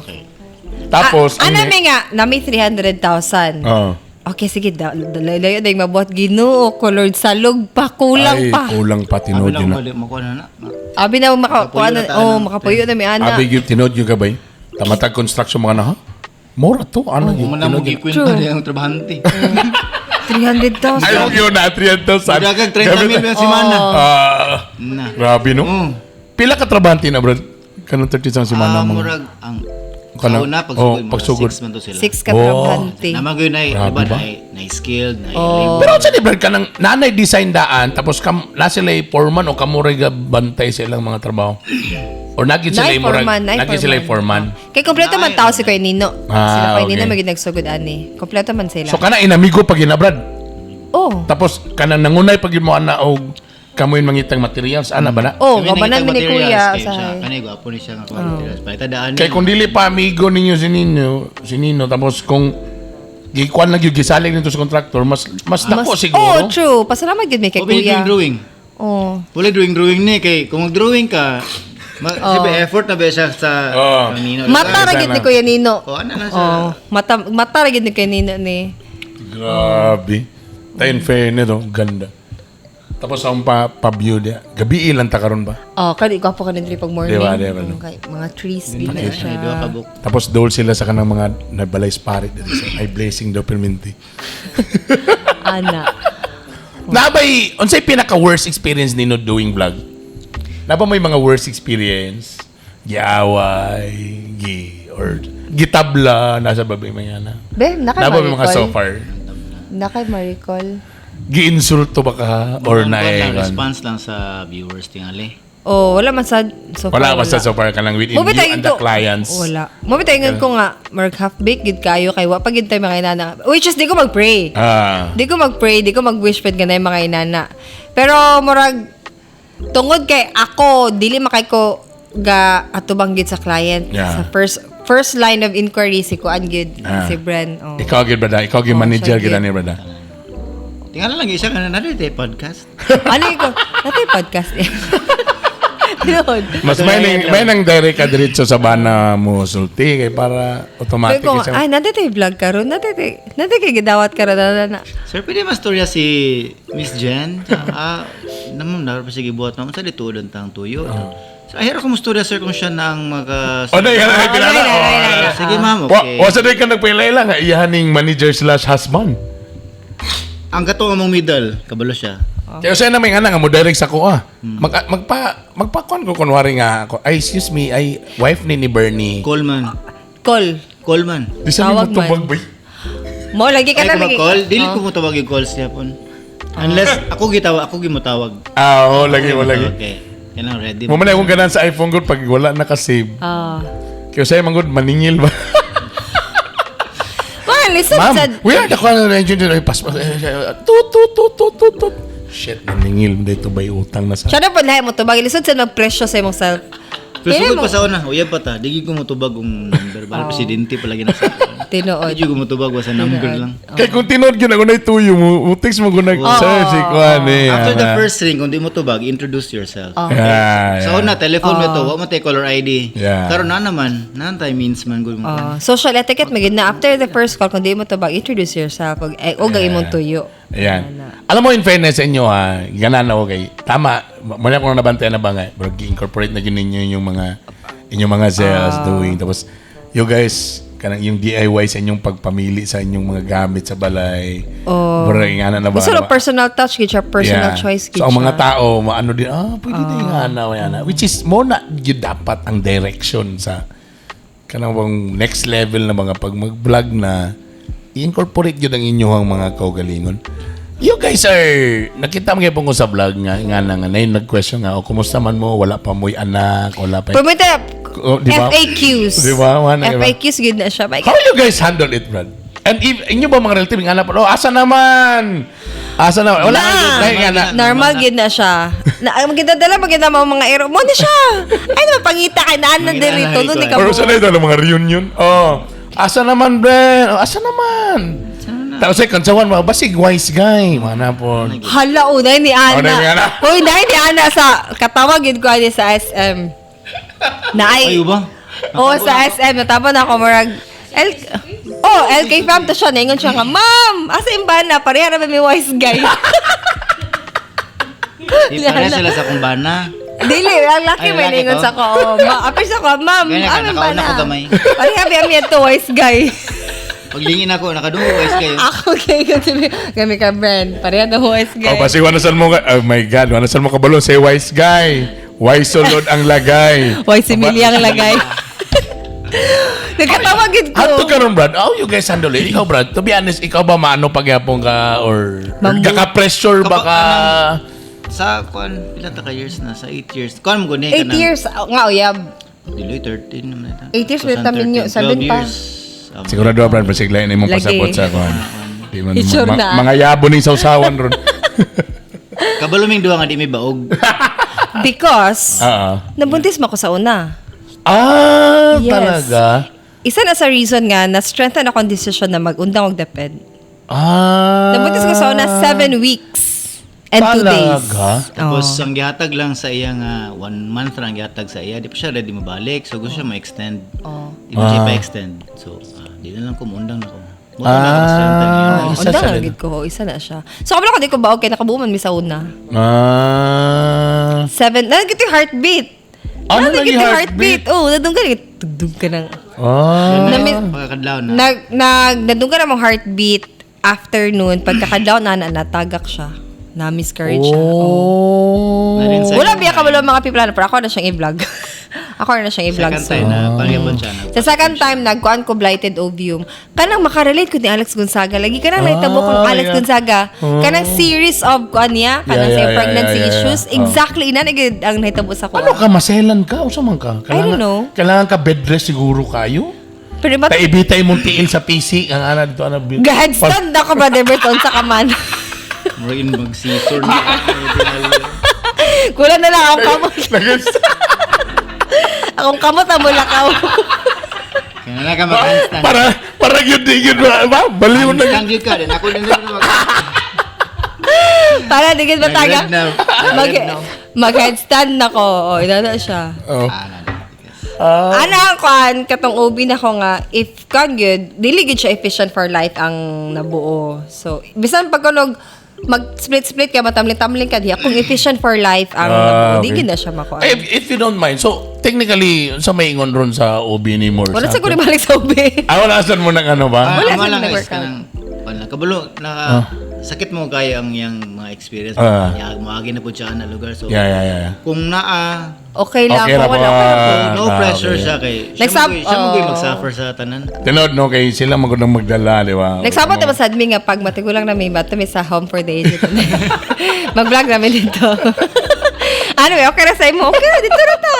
Tapos Nami nga, nami 300,000. Oh. Okay, sige. Layo na yung mabuhat. Ginoo ko, Lord. Salog pa. Kulang Ay, pa. kulang pa Abi tinod lang yun. balik mo ko na. Abi na makapuyo na tayo, no? makapuyo na may ana. Abi gyud tinod yung gabay. Tamatag construction mga na ha. Mura to ano Kung gyud man mo tinod. gikwenta True. niya ang trabahante. 300,000. Ayaw yun na 300,000. Dagang 30 mil si Mana. Na. Grabe no. Pila ka trabahante na bro? Kanang 30,000 si Mana mo. Murag ang Kanang- sauna oh, pagsugod pagsugod. 6 man to sila. 6 ka trabahante. Namagay na Grabe iba ba? na skilled na Pero sa di Brad kanang nanay design daan tapos na sila foreman o kamura bantay sa ilang mga trabaho. Or nagit sila Nay foreman, nay nagit sila foreman. Kay kompleto man tao si Kuya Nino. Ah, Sila Kuya Nino okay. maging nagsugod ani. Kompleto man sila. So kana inamigo pag ina Brad. Oh. Tapos kanang nangunay pag mo ana og kamoy mangitang materials ana ba na? Oh, gabanan mi ni Kuya sa usahay. kanay gwapo ni siya nga materials. Palita daan Kay kung dili pa amigo ninyo si Nino tapos kung gikuan lang yung gisalig nito sa contractor mas dako siguro. Oh, true. Pasalamat gid mi kay Obi Kuya. drawing. Oh. Wala drawing ni kay kung mag-drawing ka sabi effort na ba siya sa Nino. Mata ra gid ni Kuya Nino. Oh, ano na siya. Oh, mata ra gid ni Kuya Nino ni. Grabe. Tayo fair nito, ganda. Tapos ang pa-view dia. Gabi ilan ta karon ba? Oh, kani ko pa kanin pag morning. Diba, diba, no? Kay mga trees gid na Ay, siya. duha ka book. Tapos dole sila sa kanang mga nabalay sparit dito sa ay blessing daw perminti. Ana. Nabay, unsay pinaka worst experience nino doing vlog? Naba may mga worst experience? Giaway, or gitabla nasa babay mayana. Be, nakay Naba may mga so Maricol. far. Nakay Maricol. Gi-insulto ba ka or Ang na response lang sa viewers tingali. Oh, wala man sa so far. wala basta so far ka lang with you and the clients. Wala. Mabitayin ko nga, Mark half-baked gid kayo kay wa pa gid tayo mga inana. Which is di ko mag-pray. Di ko mag-pray, di ko mag-wish pad ganay mga inana. Pero murag tungod kay ako dili makay ko ga atubang gid sa client. Yeah. Sa first line of inquiry si Kuan gid si Bren. Oh. Ikaw gid brada, ikaw gid manager siya gid gid. ni brada. Tingala lang isa ka na narito podcast. Ano ko? Natin podcast eh. Tinod. Mas may nang direct ka diretso sa bana mo sulti kay para automatic Ko, siya. ay, natin tayo vlog karon. Natin kay gidawat ka na. Sir, pwede mastorya si Miss Jen? Naman, naroon pa sige buhat naman sa litulon tang tuyo. So, ahira ko mastorya, sir, kung siya na ang mag... O na yan ay pinala. Sige, ma'am, okay. Wa sa ka nagpilay lang iyaning manager/husband. Ang gato among middle, kabalo siya. Kaya siya na may nga mo direct sa ko magpakuan ko kunwari nga ako. Ay, excuse me, ay wife ni Bernie. Coleman. Call. Coleman. Di sa Tawag mo man. tubag bay. Mo lagi ka Ay, na kung lagi. mag-call, dili ko mo tawag yung calls niya po. Unless, ako gimutawag. Oo, lagi. Okay. Yan lang, ready. Mo man akong ganan sa iPhone good pag wala nakasave. Ah. Kaya siya man good maningil ba? Well, listen Ma'am, sa we are the call engine. Ay, pas. Tut. Shit, naningil dito ba yung utang na sa... siya na po lahat mo to. Bagi lisod sa presyo sa imong self. Pero Kaya sugod mo- pa sa una, uyab pa ta. Digi ko mo tubag kung number. Bala presidente palagi na sa Tinuod. Medyo gumutubag wa sa number lang. Kaya kung tinod yun ako na ituyo mo, text mo ko na search ikuan eh. After the first ring, kung di mo tubag, introduce yourself. Yeah, So una, telephone mo to, wa mo tayo caller ID. Yeah. Karon na naman, nantay means man gud mo. Social etiquette magid na after the first call kung di mo to bag introduce yourself og imong tuyo. Ayan. Alam mo, in fairness sa inyo ha, ganan ako kay, tama, mali ako na nabantayan na ba nga, pero i-incorporate na ginin nyo yung mga, inyong mga sales doing. Tapos, you guys, kanang yung DIY sa inyong pagpamili sa inyong mga gamit sa balay. Bro, ingana na ba? Gusto na personal touch, gid siya, personal choice gid So, siya. ang mga tao, maano din, pwede na ingana, mayana. Which is, mo na yun dapat ang direction sa kanang bang next level na mga pag mag-vlog na, i-incorporate yun ang inyong mga kaugalingon. You guys are, nakita mo kayo po ko sa vlog nga na yung nag-question nga, kumusta man mo, wala pa mo'y anak, wala pa. Pumita, Diba? FAQs. Diba? FAQs, good na siya. How you guys handle it, Brad? And if, inyo ba mga relative, nga na po, asa naman? Asa naman? Wala nga. Normal gid na siya. Magdadala maganda mga ero mo na siya. Ay naman pangita kay naan na dito no di ka. Or saan ito mga reunion? Asa naman, Ben? Asa naman? Tapos ay kansawan mga basig wise guy. Mana po. Hala unay ni Ana. Hoy dai ni Ana sa katawag gid ko ani sa SM. Naay. Ayo ba? Sa SM natapon ako murag LK fam to siya ningon siya nga, "Ma'am, asa imbana pareha ra may wise guy." Di pare sila sa kumbana. Dili, ang laki may ningon sa ko. Apis ako, "Ma'am, amin ba nakauna ko na?" gamay. Pareha biya to wise guy. Paglingin ako, nakadungo guys kayo. Ako kami ka brand. Pareha na wise guy. Basi wala saan mo oh my God, wala saan mo kabalo say wise guy. Wise sulod ang lagay. Wise simili ang lagay. Nagkatawagid ko. Ato karon Brad, how you guys handle it? Ikaw Brad, to be honest, ikaw ba maano pagyapon ka or kaka-pressure ba ka? Sa ilan ta ka years na? Sa 8 years. Kuan mo guni 8 years nga uyab. Dili 13 naman ita. 8 years ulit namin yun. 7 pa. Sigurado Brad, pasiglayan imong Lagi. pasabot sa kuan. Di man Sure na. mga yabo ning sawsawan ron. Kabaluming duha nga di may baog. Because nabuntis mo ko sa una. Yes. Talaga? Isa na sa reason nga na strengthen ako ang decision na mag-undang og depend. Nabuntis ko sa una 7 weeks and 2 days. Tapos ang gihatag lang sa iya nga 1 month lang gihatag sa iya, di pa siya ready mabalik. So gusto siya ma-extend. Di pa siya pa-extend. So di na lang kumundang na ko. Undang na gid ko, isa na siya. So kabalo ko di ko baog kay nakabuman mi sa una. 7, nagit yung heartbeat. Nagit yung heartbeat. Nadung ka tugdug ka ng. Pagkakadlaw na. Nadung ka namang heartbeat afternoon, pagkakadlaw na natagak siya. Na-miscarriage siya. Wala biya ka wala mga people pero ako na siyang i-vlog. Ako na siyang i-vlog. Second time na, pangyabot siya na. Sa second time, nagkuhan ko blighted ovum. Kanang makarelate ko ni Alex Gonzaga. Lagi ka nang naitabo kong Alex Gonzaga. Kanang series of kuhan niya, kanang sa pregnancy issues. Exactly, inanagid ang naitabo sa kuhan. Ano ka, maselan ka? O man ka? I don't know. Kailangan ka bed rest siguro kayo? Pero ba? Taibitay mong tiil sa PC. Ang ana dito, Headstand ako, Brother Berton, sa kaman. Marin mag-scissor na. Kulang na lang akong kamot. Akong kamot ang mulakaw. Kaya na ka mag-handstand. Para yun ba? Baliw na yun. Handstand yun ka din. Ako din mag- Para digit ba taga? Mag-headstand na ko. Inano siya. Ana ang kan katong OB na ko nga if kan good dili gid siya efficient for life ang nabuo. So bisan pagkunog mag-split ka matamlin-tamlin ka diha kung efficient for life ang nabuo di gid na siya mako. If you don't mind, so technically sa maingon ron sa OB ni Moore. Wala sa ko balik sa OB. Wala saan mo ng ano ba? Wala Wala sa lang guys nag-workout. kanang kabalo sakit mo kaya ang yang mga experience maagi na po siya na lugar so Yeah. kung naa Okay lang Okay ko ra wala po. ko. no pressure siya kay siya mo mag-suffer sa tanan. Tinod no kay sila magandang magdala, di ba? Nagsabot naman sa admin nga pag matigulang na may bato may sa home for the aged. Mag-vlog namin dito. Anyway, okay na sa imo. Okay na, dito na ta.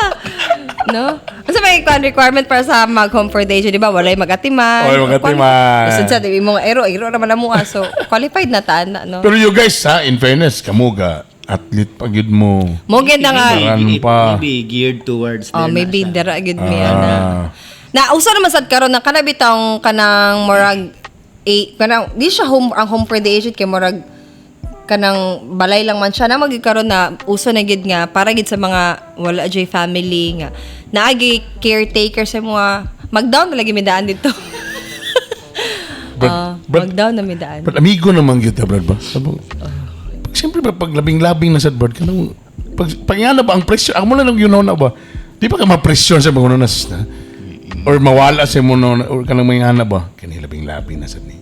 No? Kasi may requirement para sa mag-home for the aged, di ba? Walay mag-atiman. Walay mag-atiman. Gusto sa, di mo ero naman na mo. So, qualified na ta, no? Pero you guys, in fairness, kamuga, athlete pa gyud mo. Mo ganda nga. Maybe Maybe geared towards maybe dara gid mi ana. Na usa naman sad karon na kana bitang kanang murag kanang di siya ang home for the aged kay murag kanang balay lang man siya na magikaroon na uso na gid nga para gid sa mga wala jay family nga naagi caretaker sa mga mag-down na lagi mi daan dito. Brad, mag-down na mi daan. Brad, amigo naman kita, Brad ba? Siyempre, pag labing-labing na sa Brad, pag yan na ba ang presyo, ako mo na lang yun na ba? Di ba ka ma-presyon sa mga nanas na? Or mawala sa mo na, or kanang may nga ba? Kanilabing-labing na sa ni.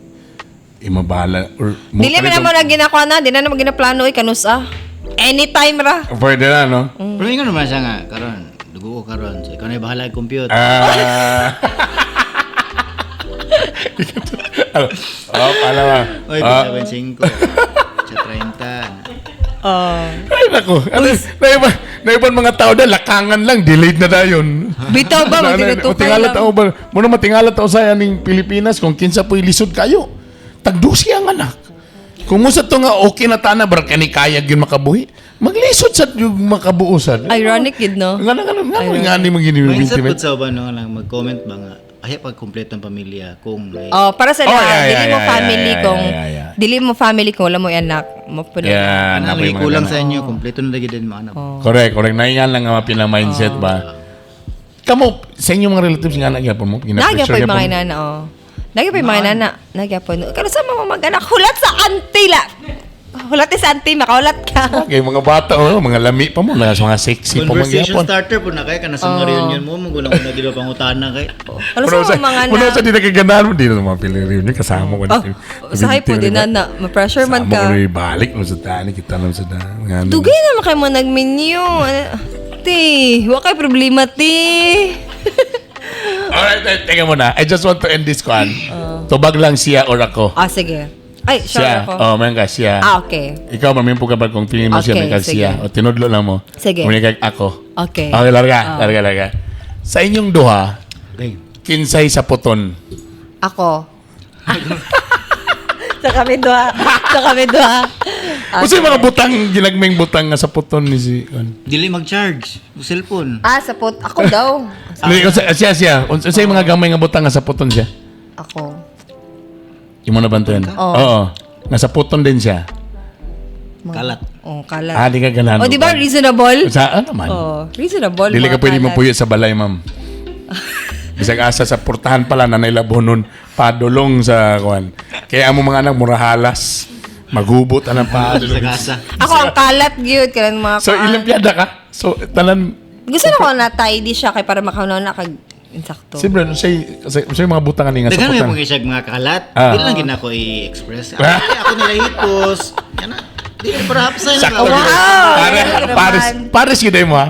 Imabala, or... Dili man naman na ginakuha na, di na naman ginaplano kanusa. Anytime ra. Pwede na, no? Pero yun naman siya nga, karon dugo ko karon. So, ikaw na yung bahala i-compute. Pala ba? Oy, 75. Sa 30. Ay, naku. Naiban mga tao na, lakangan lang, delayed na dayon. Bitaw ba, magtinutukay Matingala lang. tao ba? Muna matingala tao sa yaning Pilipinas, kung kinsa po'y lisod kayo. Tagdusi ang anak. Kung mo sa to nga okay na tana, barat ka ni kayag yun makabuhi, maglisod sa yung makabuusan. Ironic yun, no? Nga ni Mindset po mag-inibintimate. sa ba, no, lang mag-comment ba nga, ay pag kompleto ang pamilya kung may... Oh, para sa dili mo family kung yeah. dili mo family kung wala mo anak, mo puno. Yeah, Ano napay lagi mga kulang ganun. sa inyo, kompleto na lagi din mga anak. Correct. Naingan lang nga pinang-mindset ba? Kamo, sa inyong mga relatives nga nagyapon mo? Nagya po yung mga inana, oh. Nagya po yung mga inana. Nagya po. Kano sa mga mag-anak, hulat sa auntie la. Hulat sa auntie, makahulat ka. Okay, mga bata, mga lami pa mo, mga sexy pa Conversation magyapon. starter po na kay kana sa mga reunion mo, magulang ko na gila pangutana kay. Ano sa mga Puno anak? sa di nakaganahan mo, di na mga reunion, kasama ko. Usahay po din na, ma-pressure man Sama ka. ko balik mo sa tani, kita naman sa daan. Dugay naman kayo mo nag-menu. Ti, wala kayo problema, ti. Alright, teka muna. I just want to end this one. Tubag lang siya or ako. Sige. Ay, sure Siya. ako. Mayroon ka siya. Okay. Ikaw, mamimpo ka ba kung piliin mo siya, Okay, may ka sige. siya. O tinudlo lang mo. Sige. Muna ka ako. Okay. Okay, larga. Sa inyong duha, kinsay sa puton. Ako. Sa kami dua. Kung yung mga butang, ginagming butang nga sa puton ni si... Dili mag-charge sa cellphone. Sapot. Ako daw. Siya. Kung yung mga gamay nga butang nga sa puton siya. Ako. Yung mo nabantuan? Oo. Oo. Nga sa puton din siya. Kalat. Kalat. Di ka ganahan. Di ba reasonable? Saan naman? Reasonable. Dili ka mga pwede kalat. mapuyot sa balay, ma'am. Bisag asa sa portahan pala na nailabonon padulong sa kuan. Kaya amo mga anak mura halas. Magubot anang Sa padulong. kasa. Ako ang kalat gyud kanang mga So ilimpiada ka. So tanan Gusto na ko na tidy siya kay para makaunaw na kag insakto. siyempre say mga butang ani nga sa Dagan may putang. mga isag mga kalat. Ah. Dili lang ginako i-express. Ako nila hitos. Yan na. Dili para hapsay na. Sakto. Wow! Pares gyud mo ha.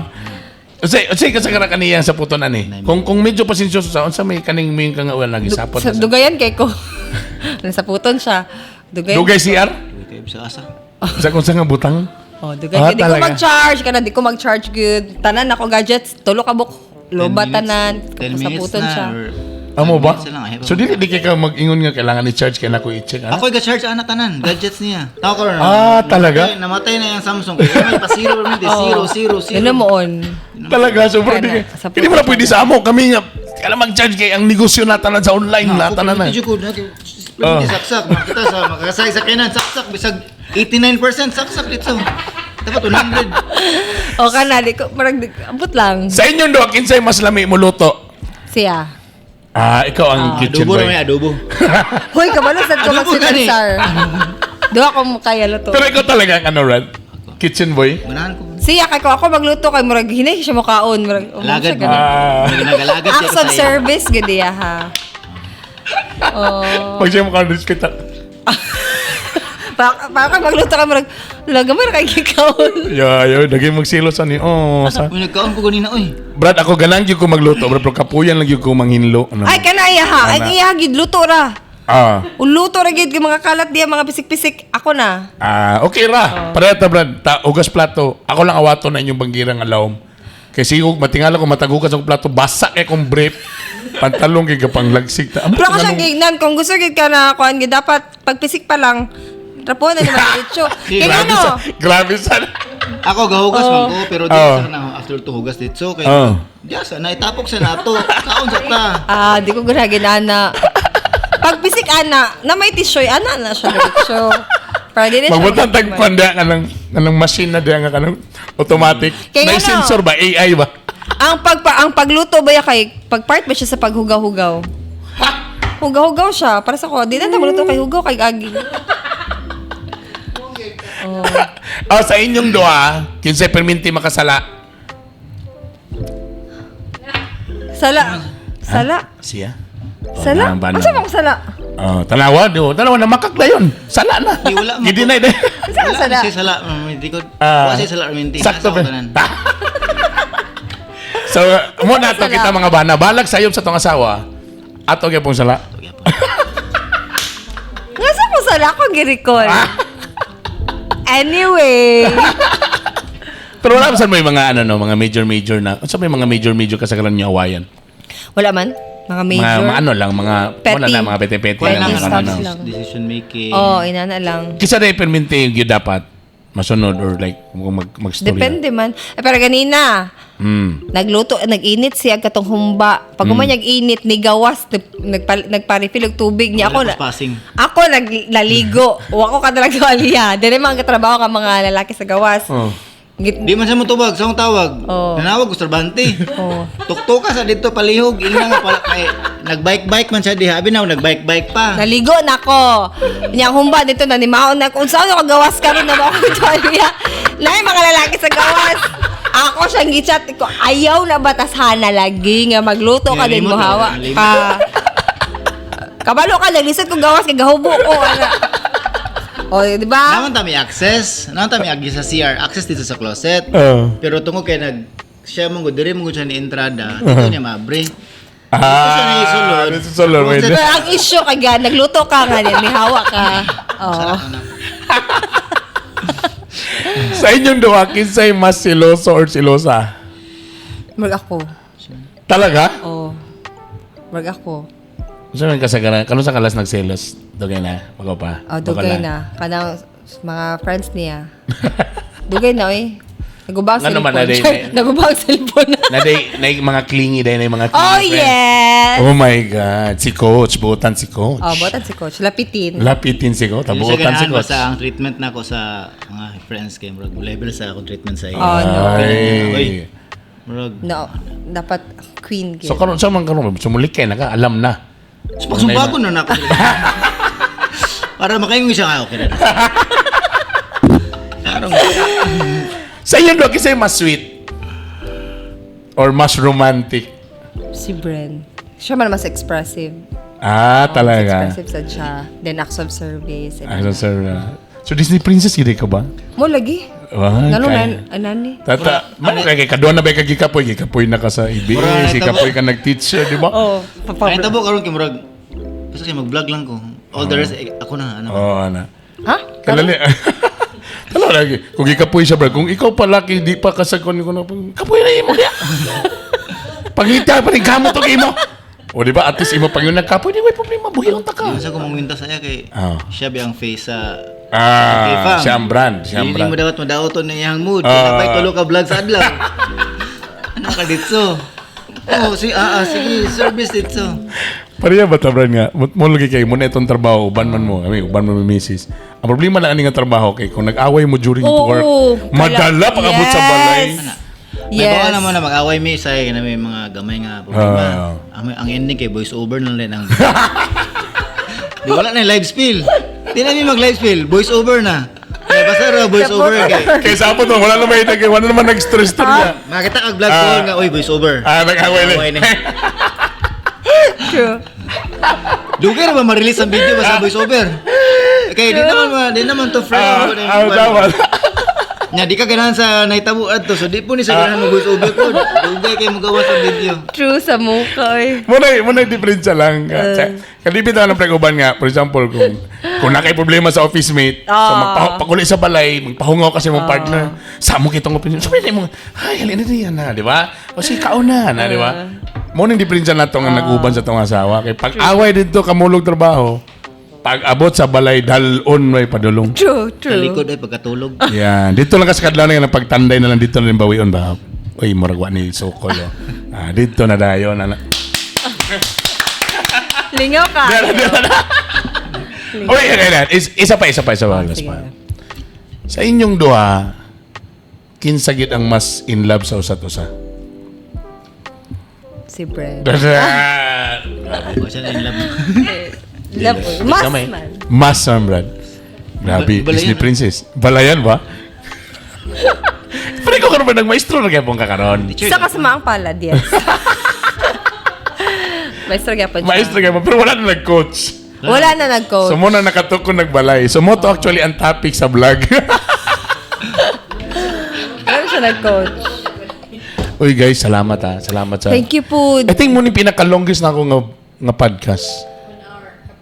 Usay ka sa kaniya sa puton ani. Kung medyo pasensyoso sa unsa may kaning may kang wala nagisapot. Sa dugayan kay ko. Nasa puton siya. Dugayan. Dugay CR? Okay, sa asa. Sa kung sa nga butang. Dugay. Di ko Talaga. mag-charge kana di ko mag-charge good. Tanan ako gadgets, tulo ka buk. Loba tanan. 10 Sa minutes puton na. siya. or Amo 10 ba? minutes na lang, ayaw So ba? di ka mag-ingon nga kailangan i-charge kaya na ko i-check. Ha? Ako ga-charge ana tanan, gadgets niya. Tawo ko ron. Talaga? Namatay na yung Samsung. Kaya may pa zero rin din. Zero. Yun na mo on. Talaga, so bro, Kana, sa hindi mo na puto pwede sa amo. Kami nga, kailangan mag-charge kay ang negosyo natin sa online. Natin na na. Ako ko na. Saksak. Makita sa makakasay sa kanan. Saksak. Bisag 89% saksak dito. Dapat 100. O kana di ko marag abot lang. Sa inyong doon, kinsay mas lami mo luto? Siya. Ikaw ang kitchen Adobo boy. na may adobo. Hoy, kabalo sad ko Adobo gani. magsilansar. Duha ko mo kaya luto. Pero ikaw talaga ang ano, Rad? Kitchen boy? Manahan ko. Siya kay ko ako magluto kay murag hinay siya mo kaon murag. Alagad siya mo. ganun. Nagalagad siya Acts of kasaya. service gud iya ha. Oh. Pag siya makadris kita. Para ka magluto kay murag lagamay kay gikaon. Naging magsilos ani. Sa... Uy, nagkaon ko ganina, oy. Brad, ako ganang yung ko magluto. Brad, pero kapuyan lang yung ko manghinlo. Ano? Ay kana iya ha. Ay iya gid luto ra. Uluto ra gid kay mga kalat diya mga pisik-pisik ako na. Okay ra. Pareta, Brad. Ugas plato. Ako lang awato na inyong banggirang alawom. Kasi kung matingala ko matagukas ang plato, basa kay kong brief. Pantalong kay kapang lagsig. Pero ako siyang gignan kung gusto gid ka na kuan gid dapat pagpisik pa lang. Rapon na ni mga diretso. Kaya ano? Grabe sana. Ako gahugas man ko pero di Oh. sa na after to hugas dito kay Oh. Diya sa naitapok sa nato. Kaon sa ta. Di ko ginagin, ana. Pag bisik, ana, na may tisyoy, ana na siya diretso. Para di na siya Magbutang magkakabay. tagpanda ka ng machine na diyan ka ng automatic. Kaya May nga, no. sensor ba? AI ba? Ang pagluto ba kay pag-part ba siya sa paghugaw-hugaw? Hugaw-hugaw siya. Para sa ko, di na magluto kay hugaw kay aging. Sa inyong duha, kinsay perminti makasala? Sala. Sala. Siya? Sala? Bana. Asa mo sala? Tanawa na makak na yun. Sala na. Di wala mo. Gidinay na. Sala, Wala sala. si sala, hindi ko. Ah. Wala si sala minti. Sakto ba? Tanan. So, muna to Sala. kita mga bana. Balag sayop sa tong asawa. Ato gyud pong sala. Nga sa mo sala ko girikol. Anyway. Pero wala saan may mga mga major na. Sa may mga major kasagaran niyo awayan. Wala man. Mga major. Mga ano lang, mga Petty. wala na mga pete-pete Petty lang. stuff Ano. lang. Decision making. Inana lang. Kisa na perminti yung gyud dapat masunod or like kung mag-story. Depende man. Pero ganina, nagluto, nag-init siya katong humba. Pag umanyag init, ni gawas, nagpa-refill og tubig niya. Wala passing. Ako naglaligo. O ako ka talaga aliya. Dili mga katrabaho ka mga lalaki sa gawas. Oh. Di man siya mo tubag, sa akong tawag. Oh. Nanawag ko Starbante. Oh. Tuktok ka sa dito palihog. Ina nga pala kay nagbike-bike man siya diha. Abi na nagbike-bike pa. Naligo na ko. Yang humba dito na ni Maon na kung saan ako gawas ka rin na ba ako ito aliya. Nay mga lalaki sa gawas. Ako siyang gichat ko. Ayaw na batashana lagi nga magluto ka Yeah, din mo limot, hawa. limot. Kabalo ka naglisod ko gawas kay gahubo ko ana. O, di ba? Naman ta may access. Naman ta may agi sa CR. Access dito sa closet. Pero tungkol kay siya mong dire mong siya ni entrada. Dito niya mabre. siya na isulod. Dito sulod. Closet. Pero ang issue kay gan nagluto ka nga ni hawa ka. Oo. Sa inyong duha, kinsay mas siloso or silosa? Mag ako. Talaga? Oo. Mag ako. Saan may kasagaran? Kano sa kalas nagselos? Dugay na? Wag pa? Dugay na. Kanang mga friends niya. Dugay na eh. Nagubang Ano naman na cellphone. din? Nagubang cellphone na. na mga clingy dahil na mga clingy Oh, friends. yes! Oh my God. Si Coach. Buotan si Coach. Oh, botan si Coach. Lapitin. Lapitin si Coach. Yung sa Tabuotan si ganahan Coach. basta ang treatment na ko sa mga friends kay murag level sa akong treatment sa iyo. Oh, no. Ay. Oy. Murag. No, dapat queen. So karon sa man karon sumulik kay naka alam na. So, pagsumba ko na ako. Para makaingon siya nga okay na. Karong Sa iyo do kisay mas sweet or mas romantic. Si Bren. Siya man mas expressive. Talaga. Expressive sad siya. Then acts of service. Sir. So Disney princess gid ka ba? Mo lagi. Wah, Ngano kaya. anani? Tata, man kay kadua na ba kay gikapoy na ka sa EBS, Mura, gikapoy ka nag-teacher, di ba? Oh, Ay tabo karon kay murag. Basta kay mag-vlog lang ko. All the rest ako na ano. Ana. Ha? Kalali. Talo lagi. Kung gikapoy siya, bro. Kung ikaw palaki, di pa kasagkon ko na, kapoy na imo niya. Pangita pa rin kamo to imo. O di ba, at least imo pag yung nagkapoy, di may problema, buhilong ta ka. Di sa ko mangwinta sa iya kay siya ba ang face sa fam. Siya ang brand. Hindi mo dapat madaoton na iyang mood. Ah. Kapag tulo ka vlog sa adlaw. Ano ka dito? Oh, sige, service dito. Pariya ba tabran nga? Mo lagi kay mo na itong trabaho, uban man mo, uban man mo misis. Ang problema lang ani nga trabaho kay kung nag-away mo during work, madala pag-abot sa balay. May baka naman na mag-away may isa na may mga gamay nga problema. Ang ending kay voice over na lang ang di wala na yung live spill. Di na may mag-live spill, voice over na. Kaya basta raw voice over kay. Kaya sa apo to, wala naman nag-stress to niya. Makita kag vlog ko nga, oy voice over. Nag-away Away na. na. True. Dugay na ba ma-release ang video basta voice over? Okay, di naman to friend. Tama. Nya di ka ganahan sa naitabuad to, so di po ni sa ganahan mo voice over ko. Dugay kay magawa sa video. True sa mukha eh. Muna diferensya lang. Kalibit na ng preguban nga, for example, kung nakay problema sa office mate, so magpakuli sa balay, magpahungaw kasi mong partner, sa mo kitong opinion. So, pwede mo, ay, halina na yan na, di ba? O si kauna na, di ba? Muna yung diferensya na ito nga nag-uban sa itong asawa. Kaya pag away dito, kamulog trabaho, pag abot sa balay, dalon may padulong. True, Sa true. likod ay pagkatulog. Yan. Dito lang kasi kadlaw na yung pagtanday na lang dito na rin bawion ba? Uy, muragwa ni Sokol. Dito na dayon. Lingaw ka. Uy, isa pa. Last Sige. pa. Sa inyong duha, kinsa gid ang mas in love sa usa't usa? Si Brad. O siya na in love. Love, mas Kamay. man. Mas man, Brad. Grabe, Balayan Disney na. Princess. Balayan ba? Pero ikaw karon ba ng maestro na kaya pong kakaroon? Sa kasamaang palad, yes. Maestro gyapon siya. Maestro kaya mo, pero wala na nag-coach. Wala na nag-coach. So muna nakatukon nagbalay. So mo to actually ang topic sa vlog. Wala siya nag-coach. Uy guys, salamat ha. Salamat sa... Thank you po. I think mo ni pinaka-longest na ako nga podcast.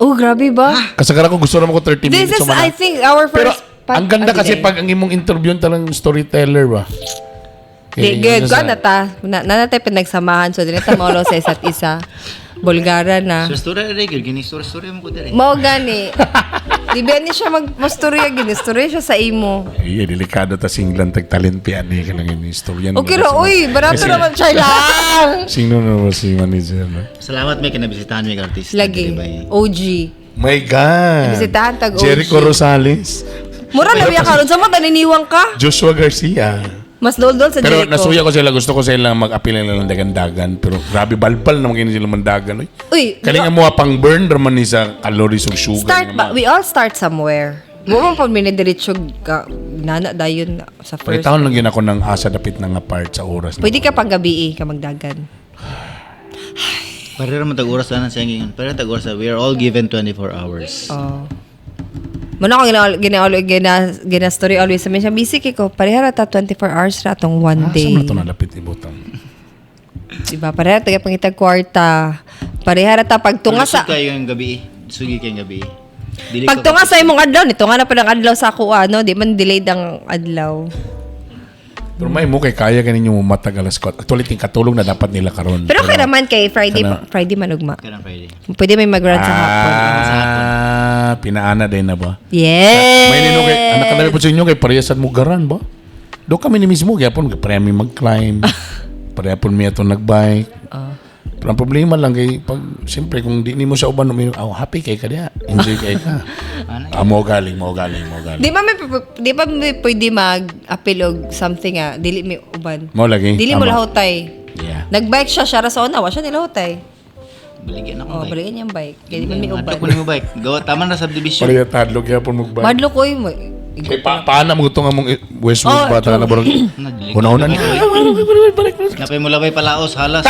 Oh, grabe ba? Kasagara ko gusto naman ko 30 This minutes. is, so mana- I think, our Pero first... ang ganda kasi pag ang imong interview talang storyteller ba? Di, good. Ko na ta. Nanatay pinagsamahan. So, din ta maulo sa isa't isa. Bulgara na. So, story regular. Gini story mo ko dere. Mao gani. Di ba ni siya mag-storya gini? Storya siya sa imo. Iya, delikado ta singlan tag-talent pian ni kanang ini istorya. Okay ra, uy. Barato naman siya lang. Sino na ba si manager? No? Salamat may kinabisitahan may artist. Lagi. OG. My God! Bisitahan tag OG. Jericho Rosales. Mura na biya karon sa mo taniniwang ka. Joshua Garcia. Mas dol-dol sa Pero Jericho. nasuya ko sila. Gusto ko sila mag-appeal ng dagan-dagan. Pero grabe, balbal naman kayo sila mandagan. Uy, Kalinga mo pang burn naman ni sa calories o sugar. start ba? We all start somewhere. Mo man pa minediretso ka nana dayon sa first. Pagkataon lang yun ako ng asa dapit na nga part sa oras. Pwede ka pang gabi ka magdagan. Parehara man tag-oras na sa ingon. Parehara tag-oras. We are all given 24 hours. Oh. Muna ko gina story always sa siya busy kay ko parehara ta 24 hours ra tong one day. Saan na ito nalapit ibutang? Diba? Parehara ta pangitag kwarta. Parehara ta pagtunga sa Lusog kayo yung gabi. Sugi kayong gabi. Dili pagtunga sa imong adlaw nito nga na pa ng adlaw sa ako ano, di man delayed ang adlaw. Pero may mo kay kaya kaninyo matag alas 4. Actually, ting katulong na dapat nila karon. Pero okay naman kay Friday Sana- Friday man ugma. Karang Friday. Pwede may mag-run sa hapon. Pinaana din na ba? Yes. May nino kay anak ka namin po sa inyo kay parehasan mo garan ba? Do kami ni mismo gyapon pareha mi mag-climb. Pareha pon mi ato nag-bike. Pero ang problema lang kay pag siyempre kung di nimo sa uban happy kay ka diha. Enjoy kay ka. Mo galing. Di ba may pwede mag-appeal og something dili mi uban. Mo lagi. Dili mo Tama. lahotay. Yeah. Nag-bike siya ra sa una, wa siya nilahotay. Baligyan ako Oh, bike. balikan niyang bike. Kaya di man mi Madlok uban. ko mo bike. Gawa tama na subdivision. Pareha tadlog gyapon mo ba? Madlo ko mo. Kay paana mo itong among Westwood ba ta na barang. Una-una ni. Napay mo labay palaos halas.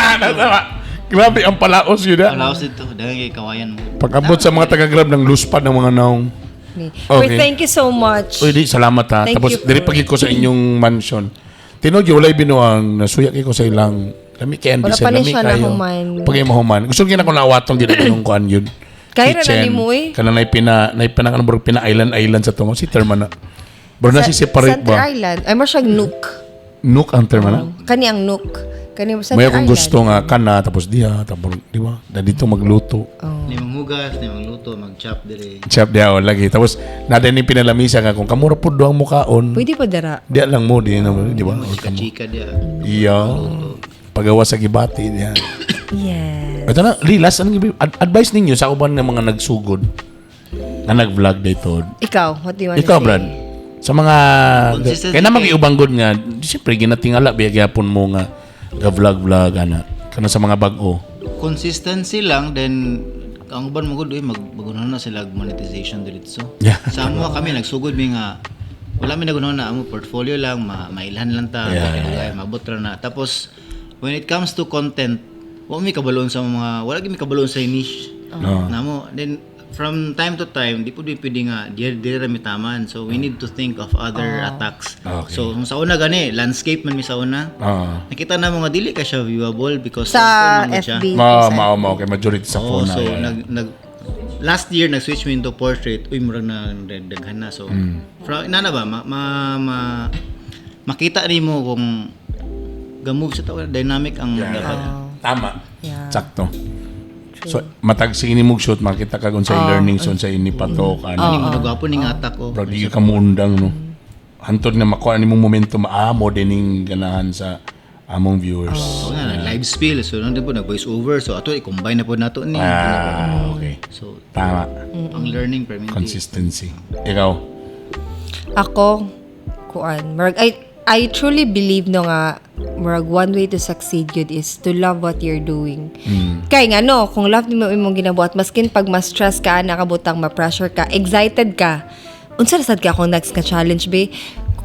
Grabe ang palaos yun ah. Palaos dito. Dahil kay kawayan mo. Pag-abot sa mga taga-grab ng luspad ng mga naong. Uy, thank you so much. Uy, di, salamat ha. Thank Tapos, you po. diri pagid ko sa inyong mansion. Tinog yung walay binuang, nasuya kayo ko sa ilang, lami kay Wala Andy pa ni lami siya kayo. nahuman. Pag yung mahuman. Gusto ko na ko nawatong din ang kuan yun. Kaya ra na ni mo eh. Kanang pina-island sa tungo. Si terma na. Bro na si separate Center ba? Island. Ay mo siya Nook. Nook ang terma na. Kani ang Nook. Kani mo Center May akong Island. gusto nga kana, tapos diha, tapos di ba? Na dito magluto. Limang hugas, limang luto, mag-chop dire. Chef diha o lagi. Tapos, nada ni pinalamisa nga kung kamura po doang mukaon. Pwede pa dara. Diya lang mo, di ba? Chika dia. Iya. Pagawa sa gibati diyan. Yes. Ito na, Lilas, anong advice ninyo sa uban ng mga nagsugod na nag-vlog dito? Ikaw, what do you want Ikaw, to say? Brad, sa mga... Consistency Kaya na mag-iubang good nga, siyempre, ginatingala, biyagapon mo nga, ga-vlog-vlog, ana. Kana sa mga bago. Consistency lang, then ang uban mo gud magunahan na sila monetization diretso. Yeah. Sa amo kami nagsugod mi nga wala mi nagunahan na amo portfolio lang, mailhan lang ta, mabot ra na. Tapos when it comes to content, wala mi kabalon sa mga wala gyud mi kabalon sa niche. Namo, then from time to time, di po pwede nga dire ra mi taman. So we need to think of other attacks. Okay. So sa una gani, landscape man mi sa una. Nakita na mo nga dili ka siya viewable because Sa cellphone man siya. FB. Mao, okay, majority sa phone na. So Yeah. last year nag-switch me into portrait. Uy, murag na daghan na. So from inana ba makita nimo kung ga-move sa tawag dynamic ang dapat. Tama. Yeah. Sakto. So, matag sa inimog shoot, makita ka kung sa learning son sa inipatok. Ani mo nagwapo ning atak ko. Bro, di ka muundang, no? Hantod nga makuha ni mong momentum, mo din yung ganahan sa among viewers. So nga live spill so nang po nag voice over so ato i-combine na po nato ni. Okay. So Tama. ang learning permanent. Consistency. Ikaw? Ako, kuan, I truly believe no nga, murag one way to succeed good is to love what you're doing. Kaya nga no, kung love mo imong ginabuhat, maskin pag ma-stress ka, nakabutang ma-pressure ka, excited ka, unsa sad ka kung next ka challenge be,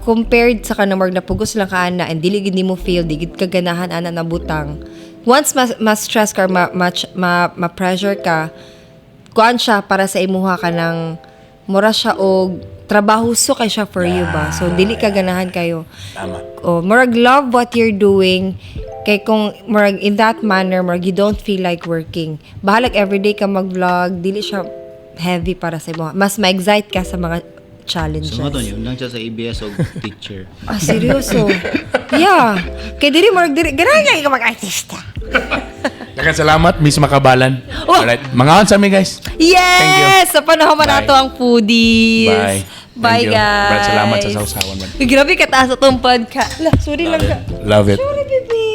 compared sa kanamorg na pugos lang ka ana and dili gid nimo feel digid ka ganahan ana na butang. Once ma-stress ka, ma-pressure ka, kuan siya para sa imuha ka ng mura siya og trabaho so kay siya for you ba. So dili ka ganahan kayo. Tama. Oh, murag love what you're doing. Kay kung murag in that manner, murag you don't feel like working. Bahalag everyday ka mag-vlog, dili siya heavy para sa imo. Mas ma-excite ka sa mga challenges. So nga to yun lang siya sa ABS og teacher. Ah, seryoso? Yeah. Kay diri murag diri ganahan ka mag-artista. Daghang salamat, Miss Makabalan. Oh! Alright, mga sa mi guys. Yes! Sa panahon man Bye. nato ang foodies. Bye. Bye, Thank you. guys. Brad, salamat sa sausawan man. Grabe kataas itong podcast. Sorry lang ka. Love it. Sorry, baby.